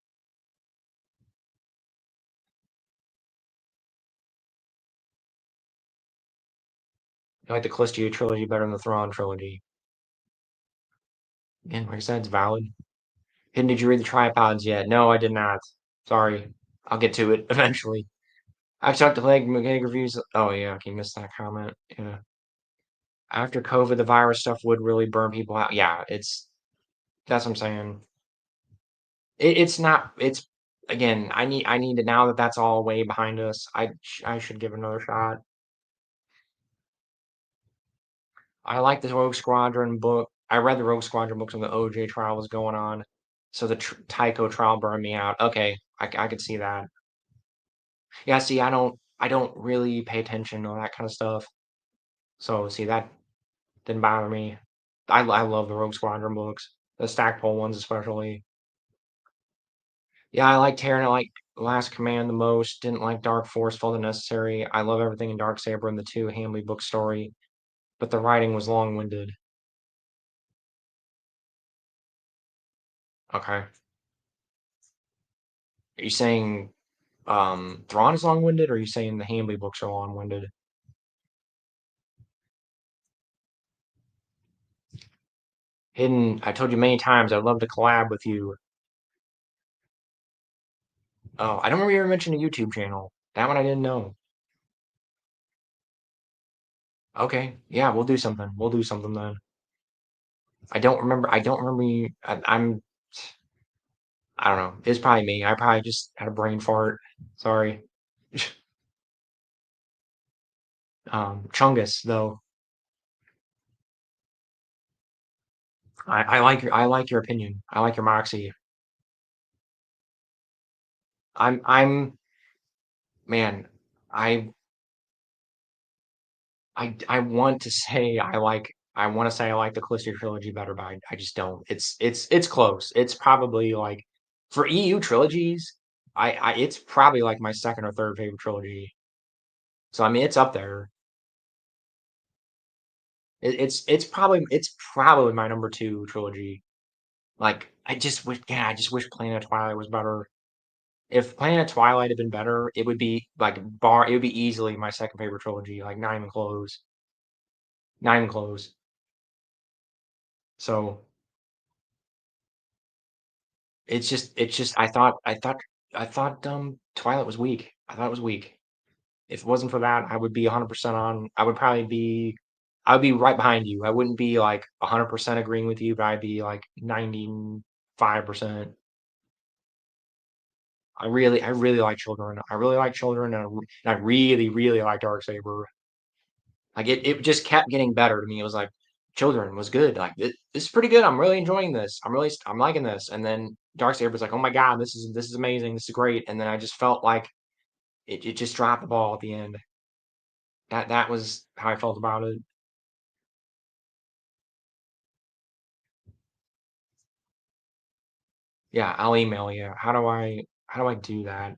I like the Callista trilogy better than the Thrawn trilogy. Again, like I said, it's valid. And did you read the tripods yet? No, I did not. Sorry. I'll get to it eventually. I've talked to Leg Mechanic Reviews. Oh yeah, okay, you missed that comment. Yeah. After COVID, the virus stuff would really burn people out. Yeah, that's what I'm saying. It's not. It's again. I need to now that that's all way behind us. I should give it another shot. I like the Rogue Squadron book. I read the Rogue Squadron books when the OJ trial was going on, so the Tycho trial burned me out. Okay, I could see that. Yeah, see, I don't really pay attention to that kind of stuff. So see that didn't bother me. I love the Rogue Squadron books, the Stackpole ones especially. Yeah, I like Terran. I like Last Command the most. Didn't like Dark Force, Felt Unnecessary. I love everything in Darksaber and the two Hambly book story, but the writing was long-winded. Okay. Are you saying Thrawn is long-winded, or are you saying the Hambly books are long-winded? Hidden, I told you many times I'd love to collab with you. Oh, I don't remember you ever mentioned a YouTube channel. That one I didn't know. Okay, yeah, we'll do something. We'll do something then. I don't remember you. I don't know. It's probably me. I probably just had a brain fart. Sorry. Chungus, though. I like your opinion. I like your moxie. I'm man, I I want to say I want to say I like the Callista trilogy better, but I just don't. It's close. It's probably like for EU trilogies, I it's probably like my second or third favorite trilogy. So I mean it's up there. It's probably my number two trilogy. Like I just wish Planet of Twilight was better. If Planet of Twilight had been better, it would be like it would be easily my second favorite trilogy. Like not even close. Not even close. So it's just I thought Twilight was weak. I thought it was weak. If it wasn't for that, I would be 100% on. I would be right behind you. I wouldn't be like 100% agreeing with you, but I'd be like 95%. I really like Children. I really like Children, and I really, really like Darksaber. Like it just kept getting better to me. It was like Children was good. Like this is pretty good. I'm really enjoying this. I'm liking this. And then Darksaber was like, oh my god, this is amazing. This is great. And then I just felt like it just dropped the ball at the end. That was how I felt about it. Yeah, I'll email you. How do I do that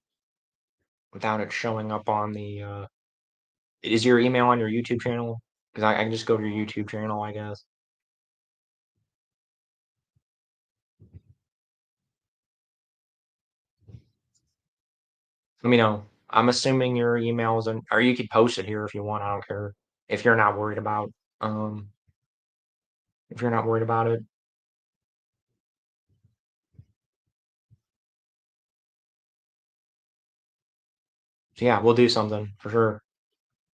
without it showing up on the is your email on your YouTube channel? Because I can just go to your YouTube channel, I guess. Let me know. I'm assuming your email is or you could post it here if you want. I don't care if you're not worried about um if you're not worried about it. So yeah, we'll do something for sure.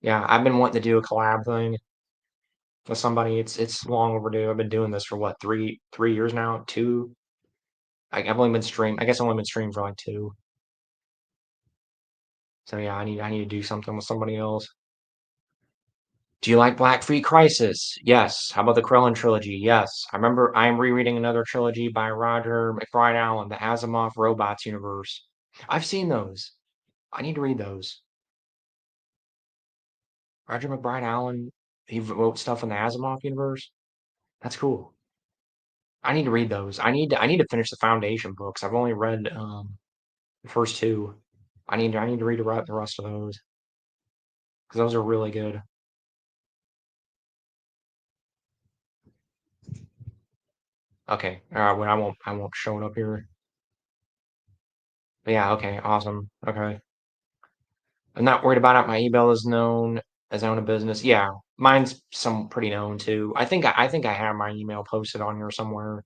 Yeah, I've been wanting to do a collab thing with somebody. It's long overdue. I've been doing this for what three years now. Two. I've only been stream. I guess I've only been streaming for like two. So yeah, I need to do something with somebody else. Do you like Black Fleet Crisis? Yes. How about the Krellin trilogy? Yes. I remember I'm rereading another trilogy by Roger McBride Allen, the Asimov Robots universe. I've seen those. I need to read those. Roger McBride Allen, he wrote stuff in the Asimov universe. That's cool. I need to read those. I need to finish the Foundation books. I've only read the first two. I need to read the rest of those because those are really good. Okay. Well, I won't show it up here. But yeah, okay, awesome. Okay. I'm not worried about it. My email is known as I own a business. Yeah, mine's some pretty known too. I think I have my email posted on here somewhere,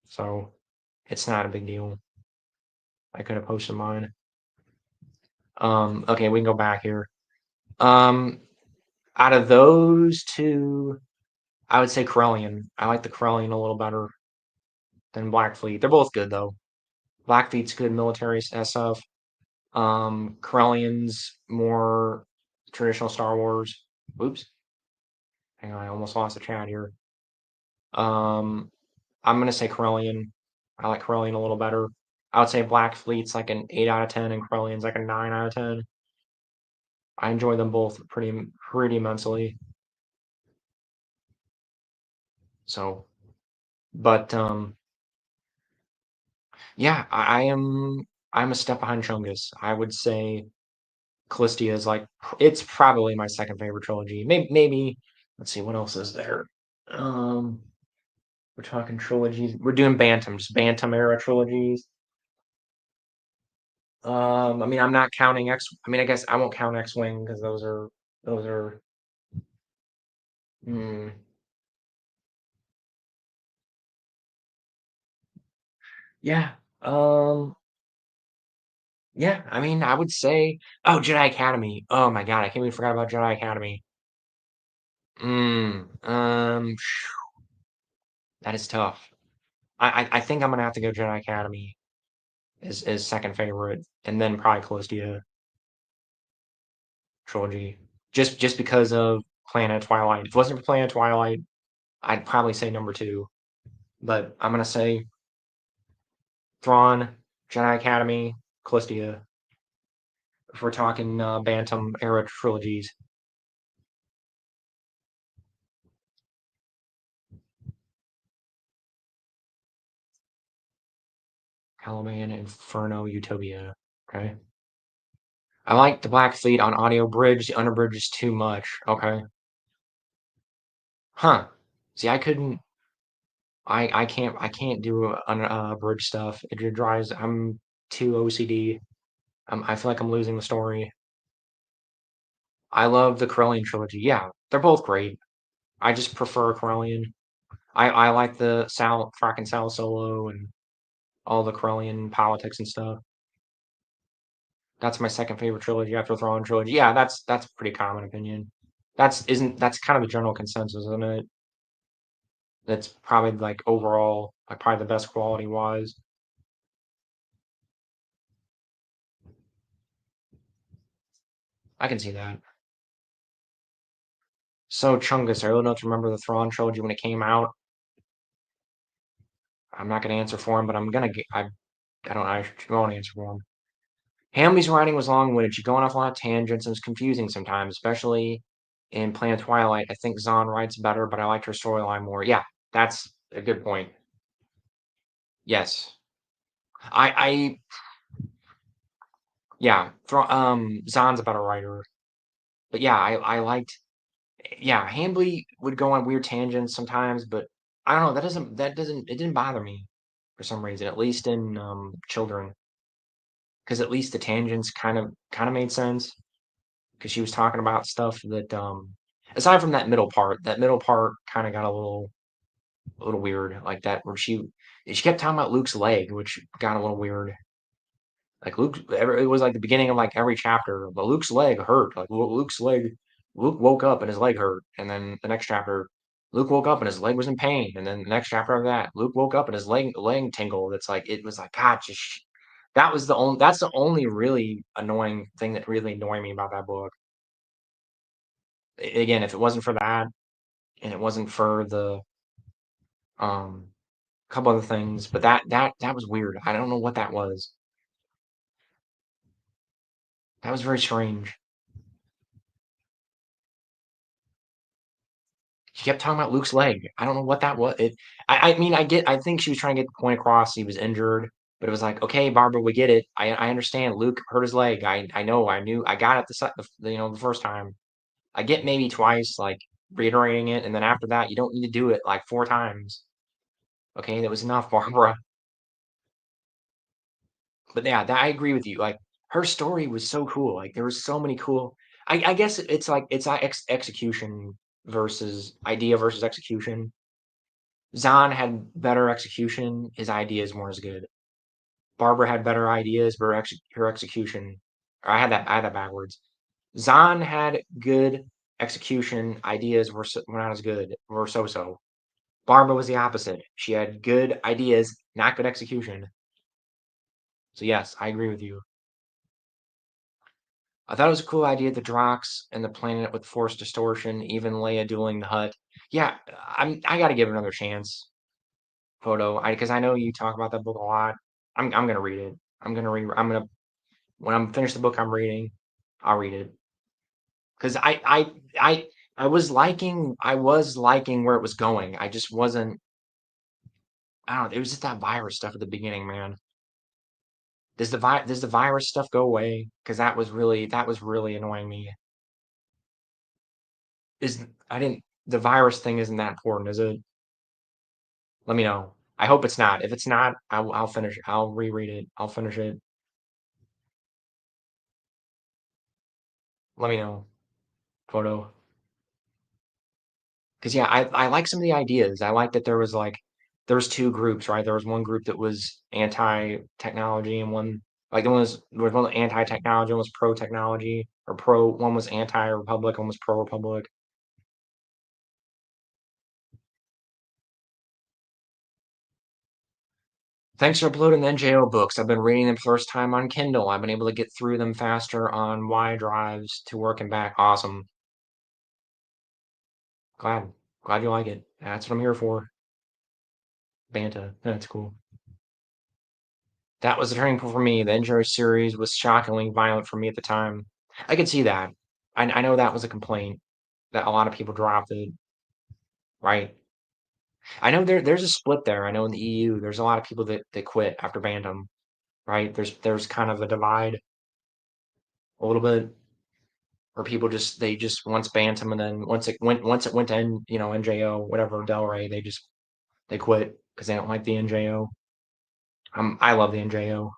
so it's not a big deal. I could have posted mine. Okay, we can go back here. Um, Out of those two, I would say Corellian. I like the Corellian a little better than Blackfleet. They're both good though. Blackfleet's good military SF. Corellian's more traditional Star Wars. Oops, hang on, I almost lost the chat here. Um, I'm gonna say Corellian. I like Corellian a little better. I would say Blackfleet's like an 8 out of 10, and Corellian's like a 9 out of 10. I enjoy them both pretty immensely. So, but yeah, I'm a step behind Chungus. I would say Callistia is like it's probably my second favorite trilogy. Maybe let's see what else is there. Um, we're talking trilogies. We're doing Bantam, just Bantam era trilogies. I mean, I'm not counting X. I mean, I guess I won't count X-Wing because those are. Hmm. Yeah. Um, yeah, I mean, I would say, oh, Jedi Academy. Oh my God, I can't believe I forgot about Jedi Academy. That is tough. I think I'm gonna have to go Jedi Academy as second favorite, and then probably Callista trilogy. Just because of Planet Twilight. If it wasn't for Planet Twilight, I'd probably say number two. But I'm gonna say Thrawn, Jedi Academy, Callista. If we're talking Bantam era trilogies, Hellman, Inferno, Utopia. Okay. I like the Black Fleet on audio bridge. The underbridge is too much. Okay. Huh. See, I couldn't. I can't do bridge stuff. It just drives. I'm too OCD. I feel like I'm losing the story. I love the Corellian trilogy. Yeah, they're both great. I just prefer Corellian. I like the Sal Solo and all the Corellian politics and stuff. That's my second favorite trilogy after Thrawn trilogy. Yeah, that's a pretty common opinion. That's kind of the general consensus, isn't it? That's probably like overall like probably the best quality wise. I can see that. So Chungus, I really don't remember the Thrawn trilogy when it came out. I'm not gonna answer for him, but I'm gonna get I don't I won't answer for him. Hambly's writing was long-winded. She's going off a lot of tangents and was confusing sometimes, especially in Planet Twilight. I think Zahn writes better, but I liked her storyline more. Yeah, that's a good point. Yes. I yeah, Zahn's a better writer. But yeah, I liked yeah, Hambly would go on weird tangents sometimes, but I don't know, it didn't bother me for some reason, at least in Children, because at least the tangents kind of made sense because she was talking about stuff that aside from that middle part kind of got a little weird like that where she kept talking about Luke's leg, which got a little weird. Like it was like the beginning of like every chapter, but Luke's leg hurt. Like Luke woke up and his leg hurt, and then the next chapter, Luke woke up and his leg was in pain, and then the next chapter of that, Luke woke up and his leg tingled. It's like it was like God, just that's the only really annoying thing that really annoyed me about that book. Again, if it wasn't for that, and it wasn't for the um couple other things, but that was weird. I don't know what that was. That was very strange. She kept talking about Luke's leg. I don't know what that was. I mean, I think she was trying to get the point across. He was injured, but it was like, okay, Barbara, we get it. I understand. Luke hurt his leg. I know. I knew. I got it the first time. I get maybe twice, like reiterating it, and then after that, you don't need to do it like four times. Okay, that was enough, Barbara. But yeah, I agree with you. Like her story was so cool. Like there was so many cool. I guess it's like it's execution versus idea versus execution. Zahn had better execution. His ideas weren't as good. Barbara had better ideas, but her execution. Or I had that backwards. Zahn had good execution. Ideas were not as good. Were so so. Barbara was the opposite. She had good ideas, not good execution. So yes, I agree with you. I thought it was a cool idea, the Drox and the planet with force distortion, even Leia dueling the Hut. Yeah, I gotta give it another chance. Photo, because I know you talk about that book a lot. I'm gonna read it. I'm gonna when I'm finished the book I'm reading, I'll read it. Because I was liking where it was going. I just wasn't I don't know, it was just that virus stuff at the beginning, man. Does the virus stuff go away? Because that was really annoying me. Is I didn't the virus thing isn't that important, is it? Let me know. I hope it's not. If it's not, I'll finish. I'll reread it. I'll finish it. Let me know. Photo. Because yeah, I like some of the ideas. I like that there was like there was two groups, right? There was one group that was anti-technology and one like there was one anti-technology, one was pro-technology or pro. One was anti-republic, one was pro-republic. Thanks for uploading the NJO books. I've been reading them first time on Kindle. I've been able to get through them faster on Y drives to work and back. Awesome. Glad you like it. That's what I'm here for. Banta. That's cool. That was the turning point for me. The NJO series was shockingly violent for me at the time. I could see that. I know that was a complaint that a lot of people dropped it, right? I know there's a split there. I know in the EU there's a lot of people that quit after Bantam, right? There's kind of a divide a little bit where people they just once Bantam and then once it went to NJO whatever Del Rey they quit because they don't like the NJO. I love the NJO.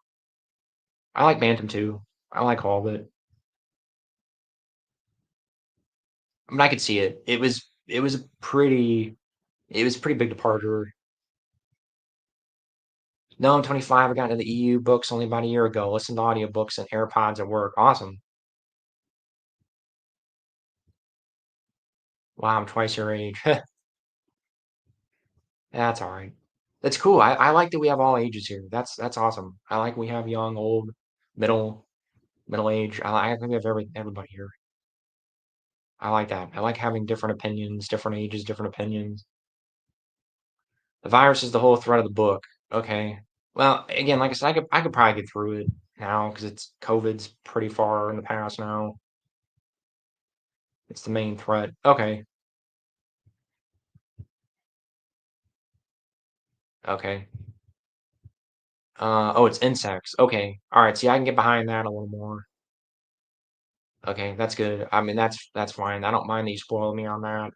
I like Bantam too. I like all of it. I mean I could see it. It was a pretty big departure. No, I'm 25. I got into the EU books only about a year ago. Listened to audiobooks and AirPods at work. Awesome. Wow, I'm twice your age. That's all right. That's cool. I like that we have all ages here. That's awesome. I like we have young, old, middle, middle age. I think we have everybody here. I like that. I like having different opinions, different ages, different opinions. The virus is the whole thread of the book. Okay. Well, again, like I said, I could probably get through it now because it's COVID's pretty far in the past now. It's the main threat. Okay. Okay. Oh, it's insects. Okay. All right. See, I can get behind that a little more. Okay, that's good. I mean, that's fine. I don't mind that you spoiled me on that.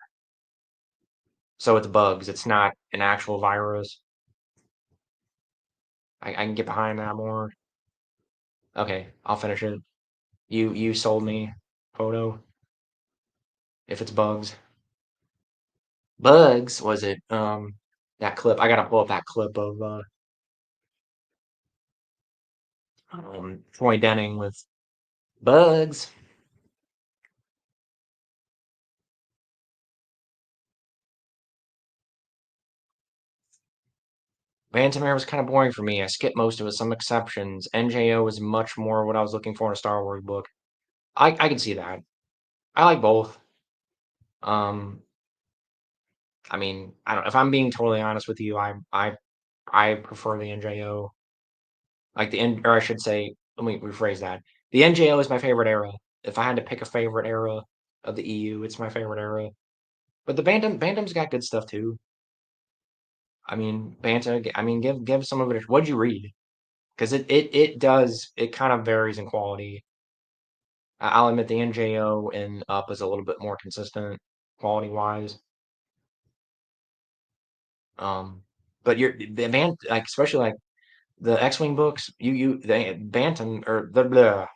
So it's bugs. It's not an actual virus. I can get behind that more. Okay, I'll finish it. You sold me photo if it's bugs. Bugs was it? That clip. I gotta pull up that clip of Troy Denning with bugs. Bantamere was kind of boring for me. I skipped most of it, some exceptions. NJO was much more what I was looking for in a Star Wars book. I can see that. I like both. Um, I mean, I don't. If I'm being totally honest with you, I prefer the NJO. Like the N, or I should say, let me rephrase that. The NJO is my favorite era. If I had to pick a favorite era of the EU, it's my favorite era. But the Bantam's got good stuff too. I mean, Bantam. I mean, give some of it. What'd you read? Because it does it kind of varies in quality. I'll admit the NJO and Up is a little bit more consistent quality wise. Um, but the band like especially like the X-Wing books, the Bantam or the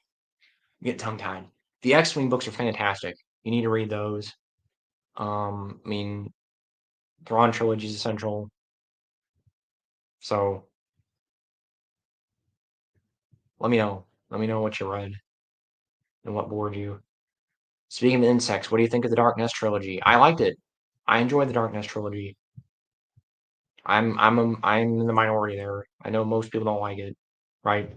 get tongue tied. The X-Wing books are fantastic. You need to read those. I mean, Thrawn trilogy is essential. So let me know. Let me know what you read and what bored you. Speaking of insects, what do you think of the Dark Nest trilogy? I liked it. I enjoyed the Dark Nest trilogy. I'm in the minority there. I know most people don't like it, right?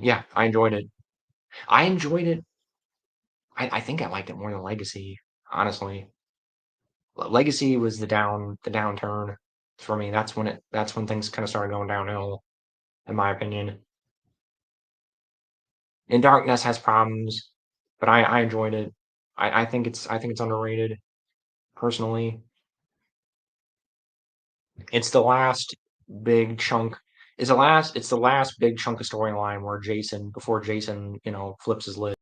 Yeah, I enjoyed it. I enjoyed it. I think I liked it more than Legacy, honestly. Legacy was the downturn for me. That's when things kind of started going downhill, in my opinion. And Darkness has problems, but I enjoyed it. I think it's underrated, personally. It's the last big chunk it's the last big chunk of storyline where Jason before Jason, flips his lid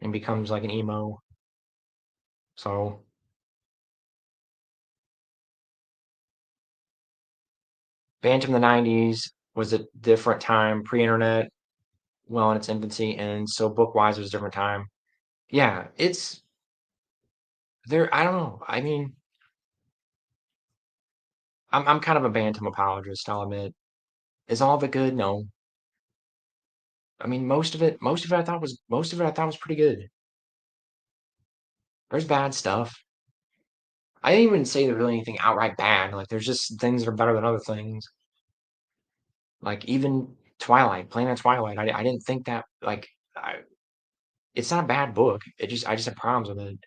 and becomes like an emo. So Bantam the '90s was a different time, pre-internet, well in its infancy, and so book wise it was a different time. Yeah, it's there. I don't know. I mean, I'm kind of a Bantam apologist, I'll admit. Is all of it good? No. I mean, most of it I thought was pretty good. There's bad stuff. I didn't even say there's really anything outright bad. Like, there's just things that are better than other things. Like, even Twilight, Planet Twilight. I didn't think that, like, it's not a bad book. I just have problems with it.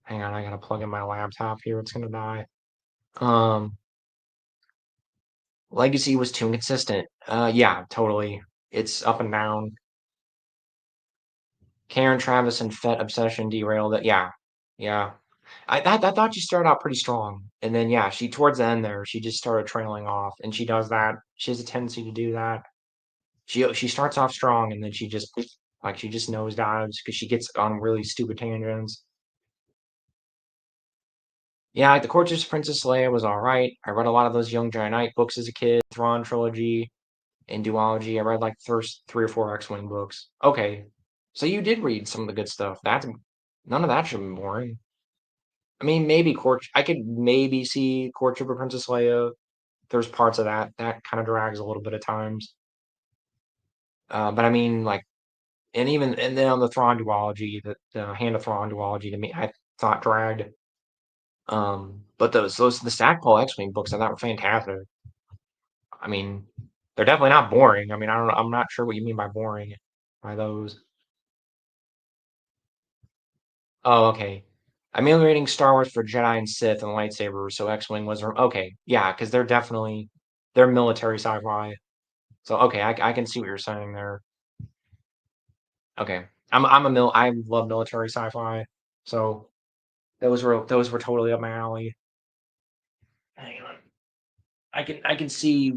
Hang on, I gotta plug in my laptop here. It's gonna die. Um, Legacy was too inconsistent. Yeah, totally. It's up and down. Karen Travis and Fett Obsession derailed it. Yeah, yeah. I thought she started out pretty strong, and then yeah, she towards the end there, she just started trailing off, and she does that. She has a tendency to do that. She starts off strong, and then she just nosedives because she gets on really stupid tangents. Yeah, like the Courtship of Princess Leia was all right. I read a lot of those Young Jedi Knight books as a kid, Thrawn trilogy and duology. I read like the first 3 or 4 X-Wing books. Okay, so you did read some of the good stuff. That's none of that should be boring. I mean, maybe Court. I could maybe see Courtship of Princess Leia. There's parts of that kind of drags a little bit at times. But I mean, like, and then on the Thrawn duology, the Hand of Thrawn duology to me, I thought dragged. But those the Stackpole X-Wing books I thought were fantastic. I mean, they're definitely not boring. I mean, I don't. I'm not sure what you mean by boring by those. Oh, okay. I'm only reading Star Wars for Jedi and Sith and lightsabers, so X-Wing was okay. Yeah, because they're military sci-fi. So okay, I can see what you're saying there. Okay, I love military sci-fi, so those were totally up my alley. Hang on, I can see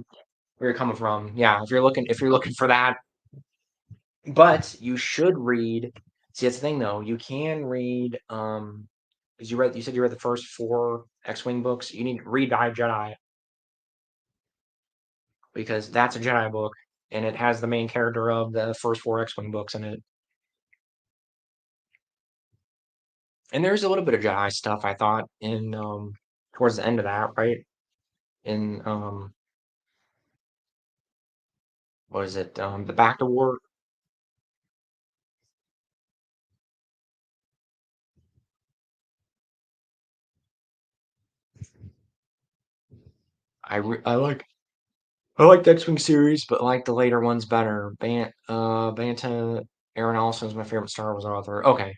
where you're coming from. Yeah, if you're looking for that, but you should read. See, that's the thing though. You can read because you said you read the first 4 X-Wing books. You need to read Die Jedi because that's a Jedi book and it has the main character of the first 4 X-Wing books in it. And there's a little bit of Jedi stuff I thought in towards the end of that, right? In what is it? The Back to War. I re I like the X-Wing series, but like the later ones better. Banta Aaron Alston's my favorite Star Wars author. Okay.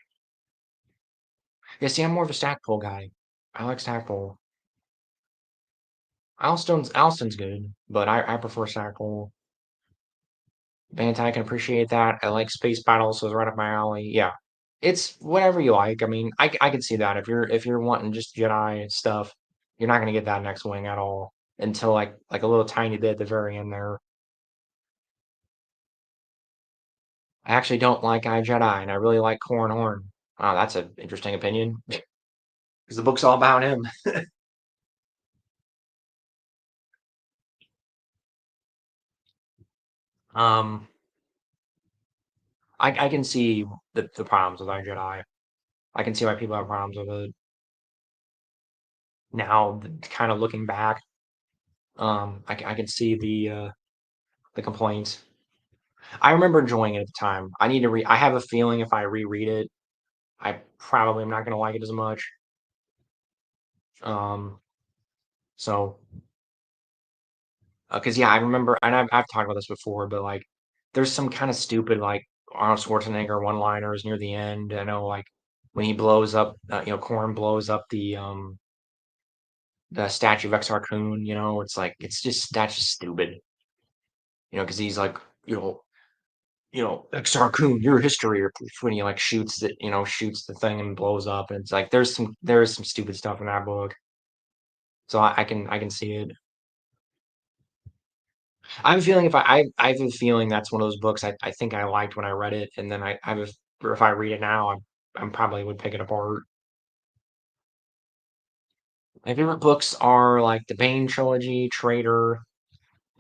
Yeah, see, I'm more of a Stackpole guy. I like Stackpole. Alston's good, but I prefer Stackpole. Banta, I can appreciate that. I like space battles, so it's right up my alley. Yeah. It's whatever you like. I mean, I can see that if you're wanting just Jedi stuff, you're not gonna get that next wing at all until like a little tiny bit at the very end there. I actually don't like Jedi, and I really like Corran Horn. Wow, that's an interesting opinion because the book's all about him. Um, I can see the problems with Jedi. I can see why people have problems with it now. Kind of looking back, I can see the complaints. I remember enjoying it at the time. I need to I have a feeling if I reread it, I probably am not going to like it as much. Um, so because yeah, I remember, and I've talked about this before, but like, there's some kind of stupid like Arnold Schwarzenegger one-liners near the end. I know like when he blows up, Corn blows up the statue of Exar Kun. It's like it's just that's just stupid. Because he's like, you know, Exar Kun, your history, or when he like shoots the thing and blows up. And it's like there's some stupid stuff in that book. So I can see it. I have a feeling I have a feeling that's one of those books I think I liked when I read it, and then or if I read it now, I'm probably would pick it apart. My favorite books are like the Bane trilogy, Traitor,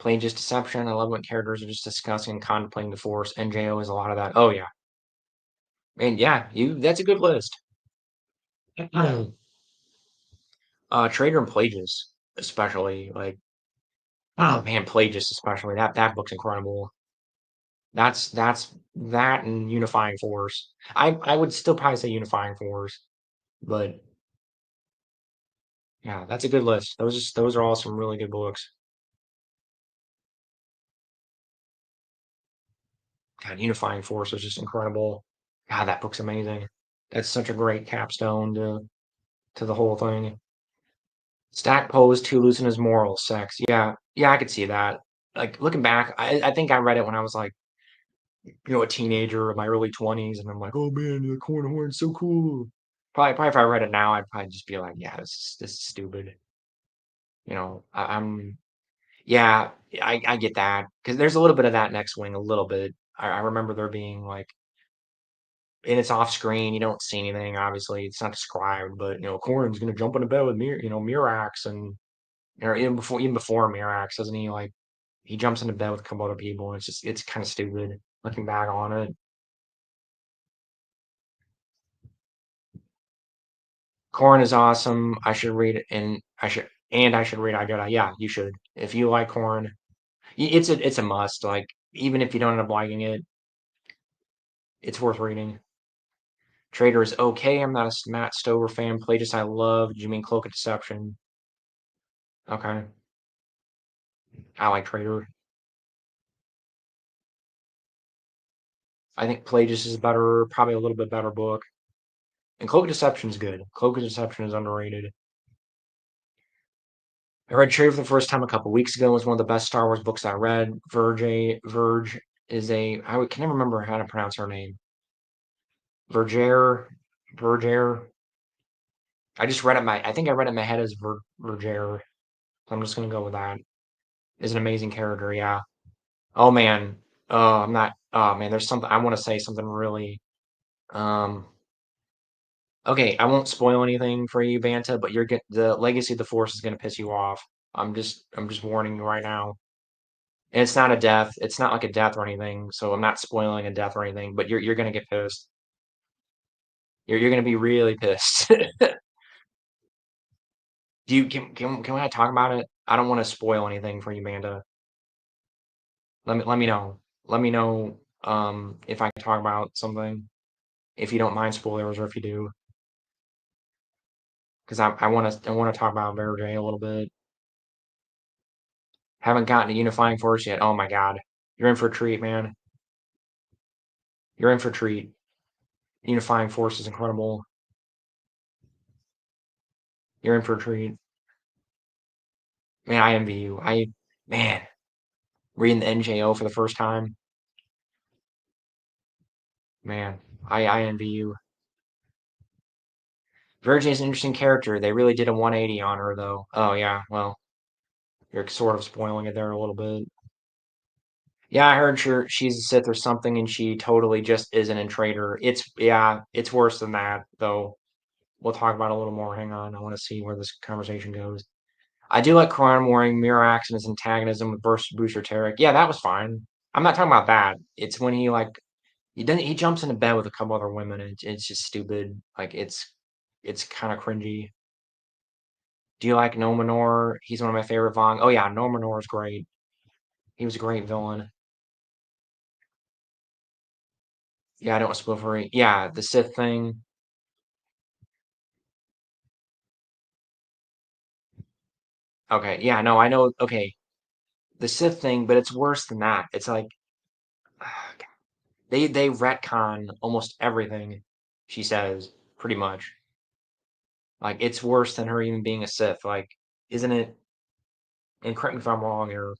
Plain just deception. I love when characters are just discussing and contemplating the Force. NJO is a lot of that. Oh yeah, and yeah, that's a good list. Trader and Plagueis, especially like oh man, Plagueis especially that book's incredible. That's that and Unifying Force. I would still probably say Unifying Force, but yeah, that's a good list. Those are all some really good books. God, Unifying Force was just incredible. God, that book's amazing. That's such a great capstone to the whole thing. Stack pose too loose in his moral sex. Yeah, yeah, I could see that. Like looking back, I think I read it when I was like, a teenager in my early 20s, and I'm like, oh man, the corn horn's so cool. Probably if I read it now, I'd probably just be like, yeah, this is stupid. I'm yeah, I get that because there's a little bit of that next wing, a little bit. I remember there being like, and it's off screen, you don't see anything. Obviously, it's not described, but Corrin's gonna jump in a bed with Mirax, and or even before Mirax, doesn't he? Like he jumps into bed with a couple other people, and it's kind of stupid looking back on it. Corrin is awesome. I should read it, and I should read I Jedi. Yeah, you should. If you like Corrin, it's a must. Like even if you don't end up liking it, it's worth reading. Trader is okay. I'm not a Matt Stover fan. Plagueis I love. Do you mean Cloak of Deception? Okay, I like Trader. I think Plagueis is better, probably a little bit better book. And Cloak of Deception is good. Cloak of Deception is underrated. I read Trader for the first time a couple weeks ago. It was one of the best Star Wars books I read. Verge is can never remember how to pronounce her name. Verger, Verger. I think I read it in my head as Verger. So I'm just gonna go with that. Is an amazing character, yeah. Oh man. I'm not. Oh man, there's something I want to say something really. Um. Okay, I won't spoil anything for you, Banta, but the Legacy of the Force is gonna piss you off. I'm just warning you right now. And it's not a death. It's not like a death or anything. So I'm not spoiling a death or anything. But you're gonna get pissed. You're gonna be really pissed. Do you can I talk about it? I don't want to spoil anything for you, Banta. Let me know. Let me know if I can talk about something. If you don't mind spoilers, or if you do, because I want to talk about Vera a little bit. Haven't gotten to Unifying Force yet. Oh my God, you're in for a treat, man. You're in for a treat. Unifying Force is incredible. You're in for a treat, man. I envy you. Man, reading the NJO for the first time, man. I envy you. Virgin is an interesting character. They really did a 180 on her, though. Oh yeah, well, you're sort of spoiling it there a little bit. Yeah, I heard she's a Sith or something, and she totally just isn't a traitor. It's worse than that, though. We'll talk about it a little more. Hang on, I want to see where this conversation goes. I do like Karan wearing Mirax and his antagonism with Booster Tarek. Yeah, that was fine. I'm not talking about that. It's when he jumps into bed with a couple other women, and it's just stupid. Like it's kind of cringy. Do you like Nominor? He's one of my favorite Vong. Oh yeah, Nominor is great. He was a great villain. Yeah, I don't want to spoil for you. Yeah, the Sith thing. Okay, yeah, no, I know. Okay, the Sith thing, but it's worse than that. It's like they retcon almost everything she says, pretty much. Like it's worse than her even being a Sith. Like, isn't it? And correct me if I'm wrong here,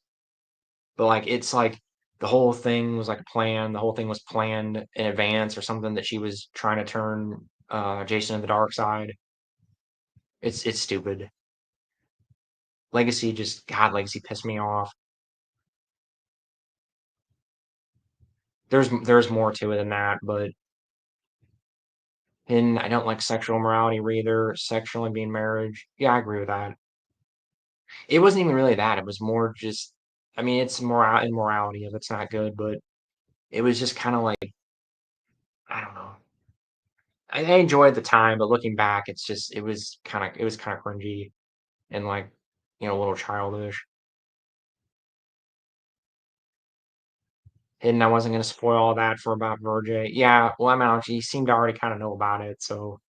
but like it's like the whole thing was like a plan. The whole thing was planned in advance or something that she was trying to turn Jason to the dark side. It's stupid. Legacy pissed me off. There's more to it than that, but and I don't like sexual morality either. Sexually being marriage. Yeah, I agree with that. It wasn't even really that. It was more just. I mean, it's immorality if it's not good, but it was just kind of like I don't know. I enjoyed the time, but looking back, it's just it was kind of cringy and like a little childish. And I wasn't gonna spoil all that for about Verge. Yeah, well, I'm out. You seemed to already kind of know about it, so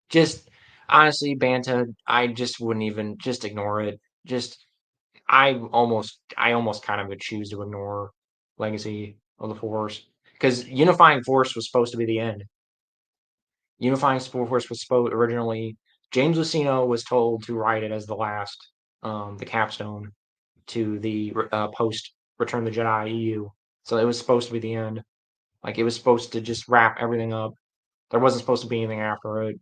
just honestly, Banta, I just wouldn't even just ignore it. Just I almost kind of would choose to ignore Legacy of the Force because Unifying Force was supposed to be the end. Unifying Force was supposed originally. James Luceno was told to write it as the last, the capstone to the post Return of the Jedi EU. So it was supposed to be the end. Like it was supposed to just wrap everything up. There wasn't supposed to be anything after it.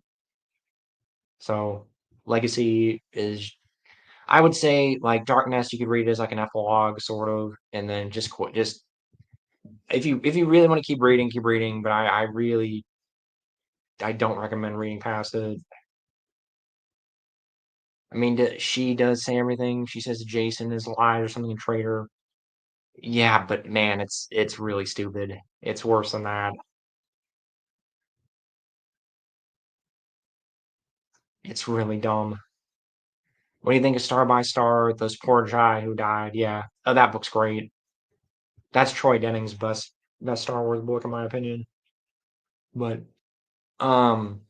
So Legacy is, I would say, like Darkness. You could read it as like an epilogue, sort of, and then just if you really want to keep reading. But I really I don't recommend reading past it. I mean, she does say everything. She says Jason is alive or something, a traitor. Yeah, but man, it's really stupid. It's worse than that. It's really dumb. What do you think of Star by Star? Those poor Jai who died. Yeah. Oh, that book's great. That's Troy Denning's best Star Wars book in my opinion. But um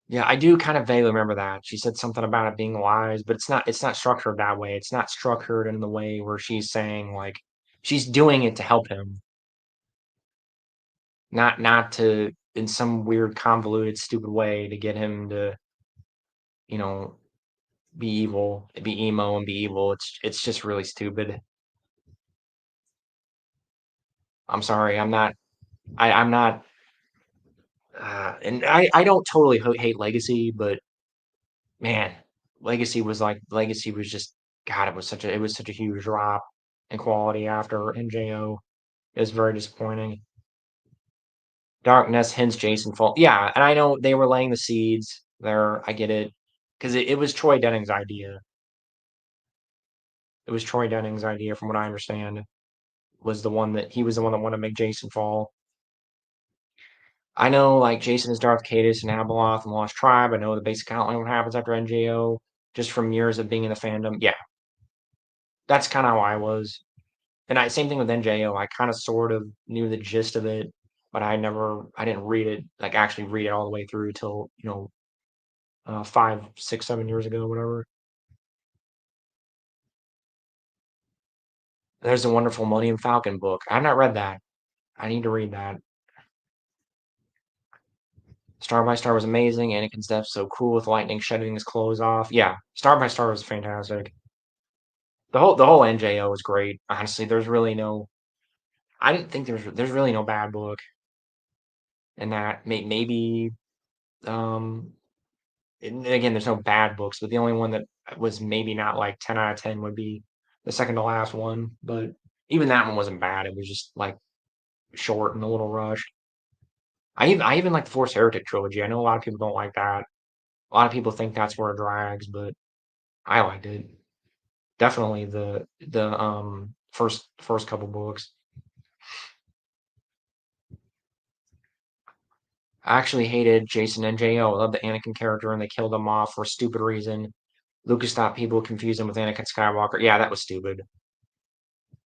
yeah, I do kind of vaguely remember that. She said something about it being lies, but it's not structured that way. It's not structured in the way where she's saying like she's doing it to help him, not to in some weird convoluted stupid way to get him to, you know, be evil, be emo and be evil. It's just really stupid. I'm sorry. I'm not and I don't totally hate Legacy, but man, Legacy was just God. It was such a huge drop in quality after NJO. It was very disappointing. Darkness hints Jason fall. Yeah, and I know they were laying the seeds there. I get it because it was Troy Denning's idea. It was Troy Denning's idea, from what I understand. Was the one that he was the one that wanted to make Jason fall. I know like Jason is Darth Caedus and Abeloth and Lost Tribe. I know the basic outline of what happens after NJO, just from years of being in the fandom. Yeah, that's kind of how I was. And same thing with NJO. I kind of sort of knew the gist of it, but I didn't read it, like actually read it all the way through till, 5, 6, 7 years ago, whatever. There's a wonderful Millennium Falcon book. I've not read that. I need to read that. Star by Star was amazing. Anakin's death so cool with lightning shedding his clothes off. Yeah, Star by Star was fantastic. The whole NJO was great. Honestly, there's really no. I didn't think there's really no bad book in that. Maybe um and again, there's no bad books, but the only one that was maybe not like 10 out of 10 would be the second to last one. But even that one wasn't bad. It was just like short and a little rushed. I even like the Force Heretic trilogy. I know a lot of people don't like that. A lot of people think that's where it drags, but I liked it. Definitely the first couple books. I actually hated Jason NJO. I love the Anakin character, and they killed him off for a stupid reason. Lucas thought people would confuse him with Anakin Skywalker. Yeah, that was stupid.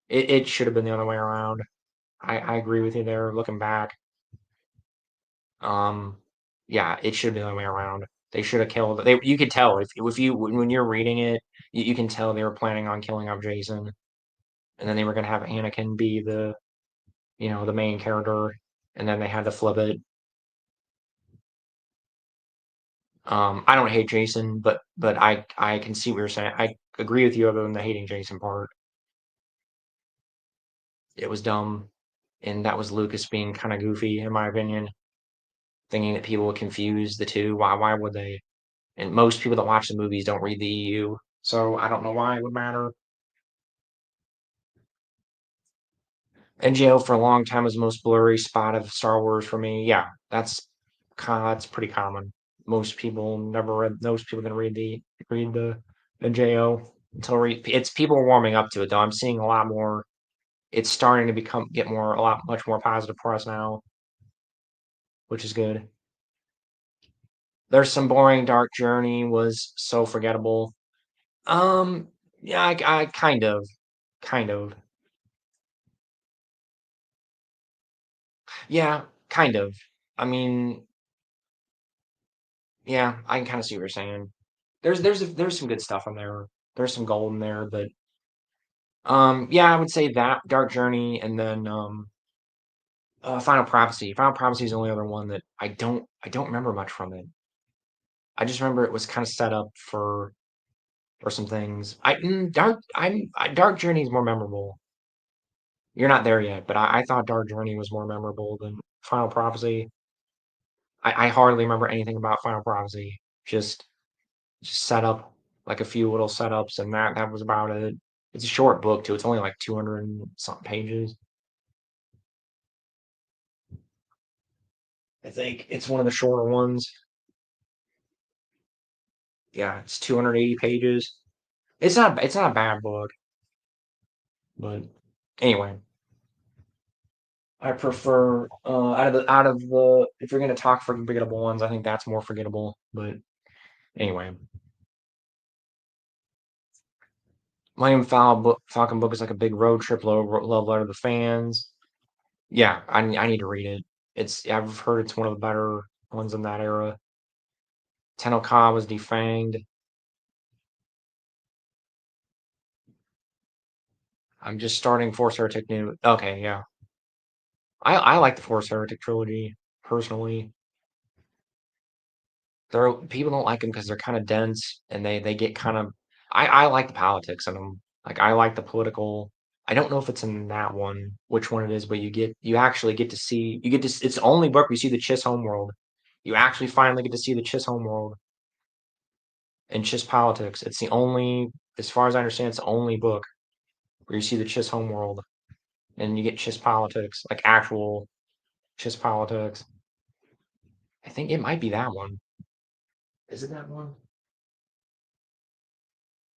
It should have been the other way around. I agree with you there. Looking back, um, yeah, it should have been the other way around. They should have killed. You could tell if you when you're reading it, you can tell they were planning on killing off Jason, and then they were gonna have Anakin be the main character, and then they had to flip it. I don't hate Jason, but I can see what you're saying. I agree with you other than the hating Jason part. It was dumb, and that was Lucas being kind of goofy, in my opinion, thinking that people would confuse the two. Why would they? And most people that watch the movies don't read the EU, so I don't know why it would matter. NGO for a long time was the most blurry spot of Star Wars for me. Yeah, that's It's pretty common. Most people never read. Most people didn't read the NJO until it's people are warming up to it though. I'm seeing a lot more. It's starting to get much more positive press now, which is good. There's some boring. Dark Journey was so forgettable. Yeah, I kind of, yeah, kind of. I mean, yeah, I can kind of see what you're saying. There's some good stuff in there. There's some gold in there, but yeah, I would say that Dark Journey and then Final Prophecy. Final Prophecy is the only other one that I don't remember much from it. I just remember it was kind of set up for some things. Dark Journey is more memorable. You're not there yet, but I thought Dark Journey was more memorable than Final Prophecy. I hardly remember anything about Final Prophecy. Just set up like a few little setups, and that was about it. It's a short book too. It's only like 200 and something pages. I think it's one of the shorter ones. Yeah, it's 280 pages. It's not a bad book, but anyway, I prefer out of the if you're gonna talk forgettable ones, I think that's more forgettable. But anyway, Millennium Falcon book is like a big road trip love letter to the fans. Yeah, I need to read it. I've heard it's one of the better ones in that era. Tenno was defanged. I'm just starting Force Heretic new. Okay, yeah. I like the Force Heretic trilogy personally. People don't like them because they're kind of dense and they get kind of. I like the politics in them. Like I like the political. I don't know if it's in that one, which one it is, but you actually get to see it's the only book where you see the Chiss homeworld. You actually finally get to see the Chiss homeworld and Chiss politics. It's the only, as far as I understand, it's the only book where you see the Chiss homeworld and you get Chiss politics, like actual Chiss politics. I think it might be that one. Is it that one?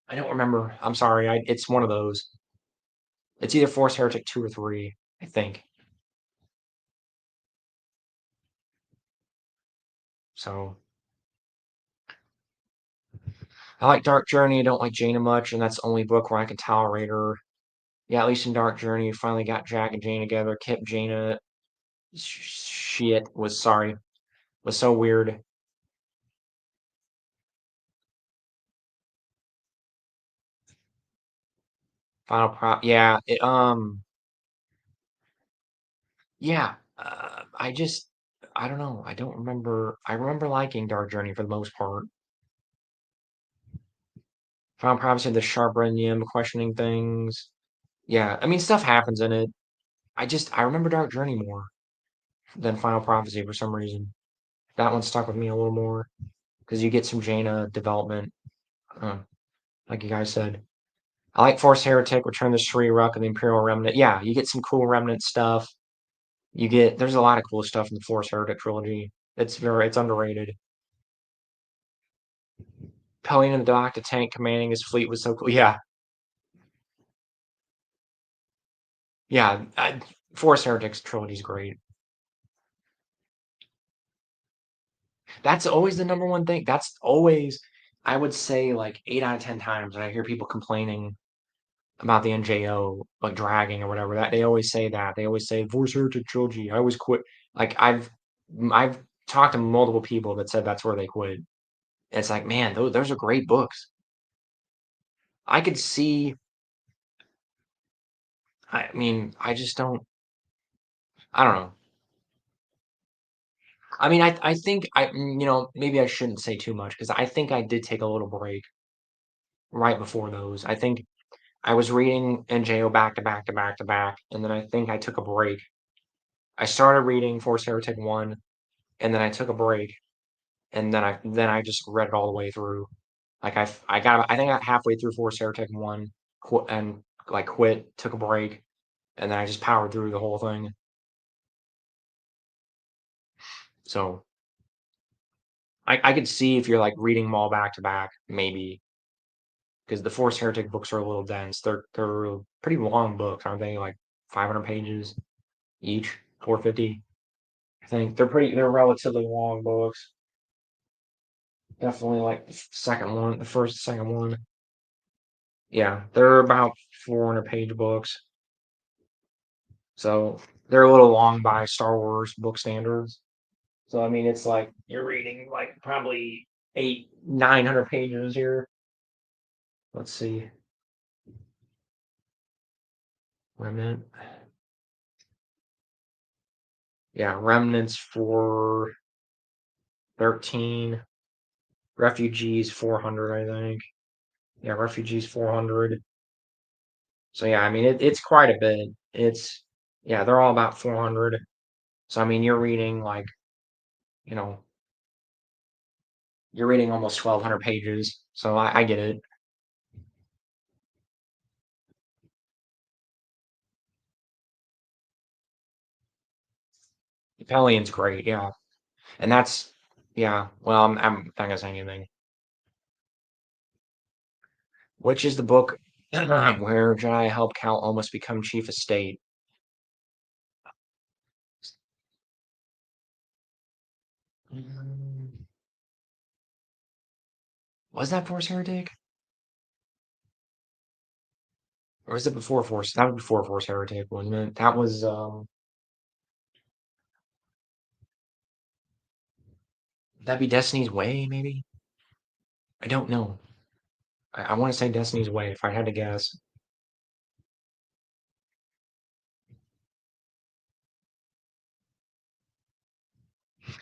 I don't remember. I'm sorry. It's one of those. It's either Force Heretic 2 or 3, I think. So I like Dark Journey. I don't like Jaina much, and that's the only book where I can tolerate her. Yeah, at least in Dark Journey, you finally got Jack and Jaina together. Kept Jaina shit was so weird. Final prop, yeah. Yeah. I don't know. I don't remember. I remember liking Dark Journey for the most part. Final Prophecy, the sharp Renyim questioning things. Yeah, I mean, stuff happens in it. I remember Dark Journey more than Final Prophecy for some reason. That one stuck with me a little more because you get some Jaina development, uh, like you guys said. I like Force Heretic, Return the Sri Ruck, and the Imperial Remnant. Yeah, you get some cool Remnant stuff. There's a lot of cool stuff in the Force Heretic trilogy. It's underrated. Pelling in the dock, the tank commanding his fleet was so cool. Yeah, yeah. Force Heretics trilogy is great. That's always the number one thing. That's always, I would say, like 8 out of 10 times when I hear people complaining about the NJO, like dragging or whatever. That they always say that. They always say Force Heretic trilogy. I always quit. Like I've talked to multiple people that said that's where they quit. It's like, man, those are great books. I could see. I mean, I just don't. I don't know. I mean, I think maybe I shouldn't say too much because I think I did take a little break right before those. I think I was reading NJO back to back to back to back, and then I think I took a break. I started reading Force Heretic 1, and then I took a break, and then I just read it all the way through. Like I think I got halfway through Force Heretic 1, and like quit, took a break, and then I just powered through the whole thing. So I could see if you're like reading them all back to back, maybe, because the Force Heretic books are a little dense. They're pretty long books, aren't they? Like 500 pages each, 450. I think they're relatively long books. Definitely like the second one, the first, second one. Yeah, they're about 400-page books. So they're a little long by Star Wars book standards. So I mean, it's like you're reading like probably 900 pages here. Let's see, Remnant. Yeah, Remnants for 13. Refugees 400, I think. Yeah, Refugees 400. So yeah, I mean it's quite a bit. It's yeah, they're all about 400. So I mean you're reading like, you know, you're reading almost 1200 pages. So I get it. Napoleon's great, yeah. And that's yeah, well, I'm not gonna say anything. Which is the book where Jedi help Cal almost become chief of state? Mm, Was that Force Heretic? Or was it before Force? That was before Force Heretic, wasn't it? That was that'd be Destiny's Way, maybe? I don't know. I want to say Destiny's Way if I had to guess.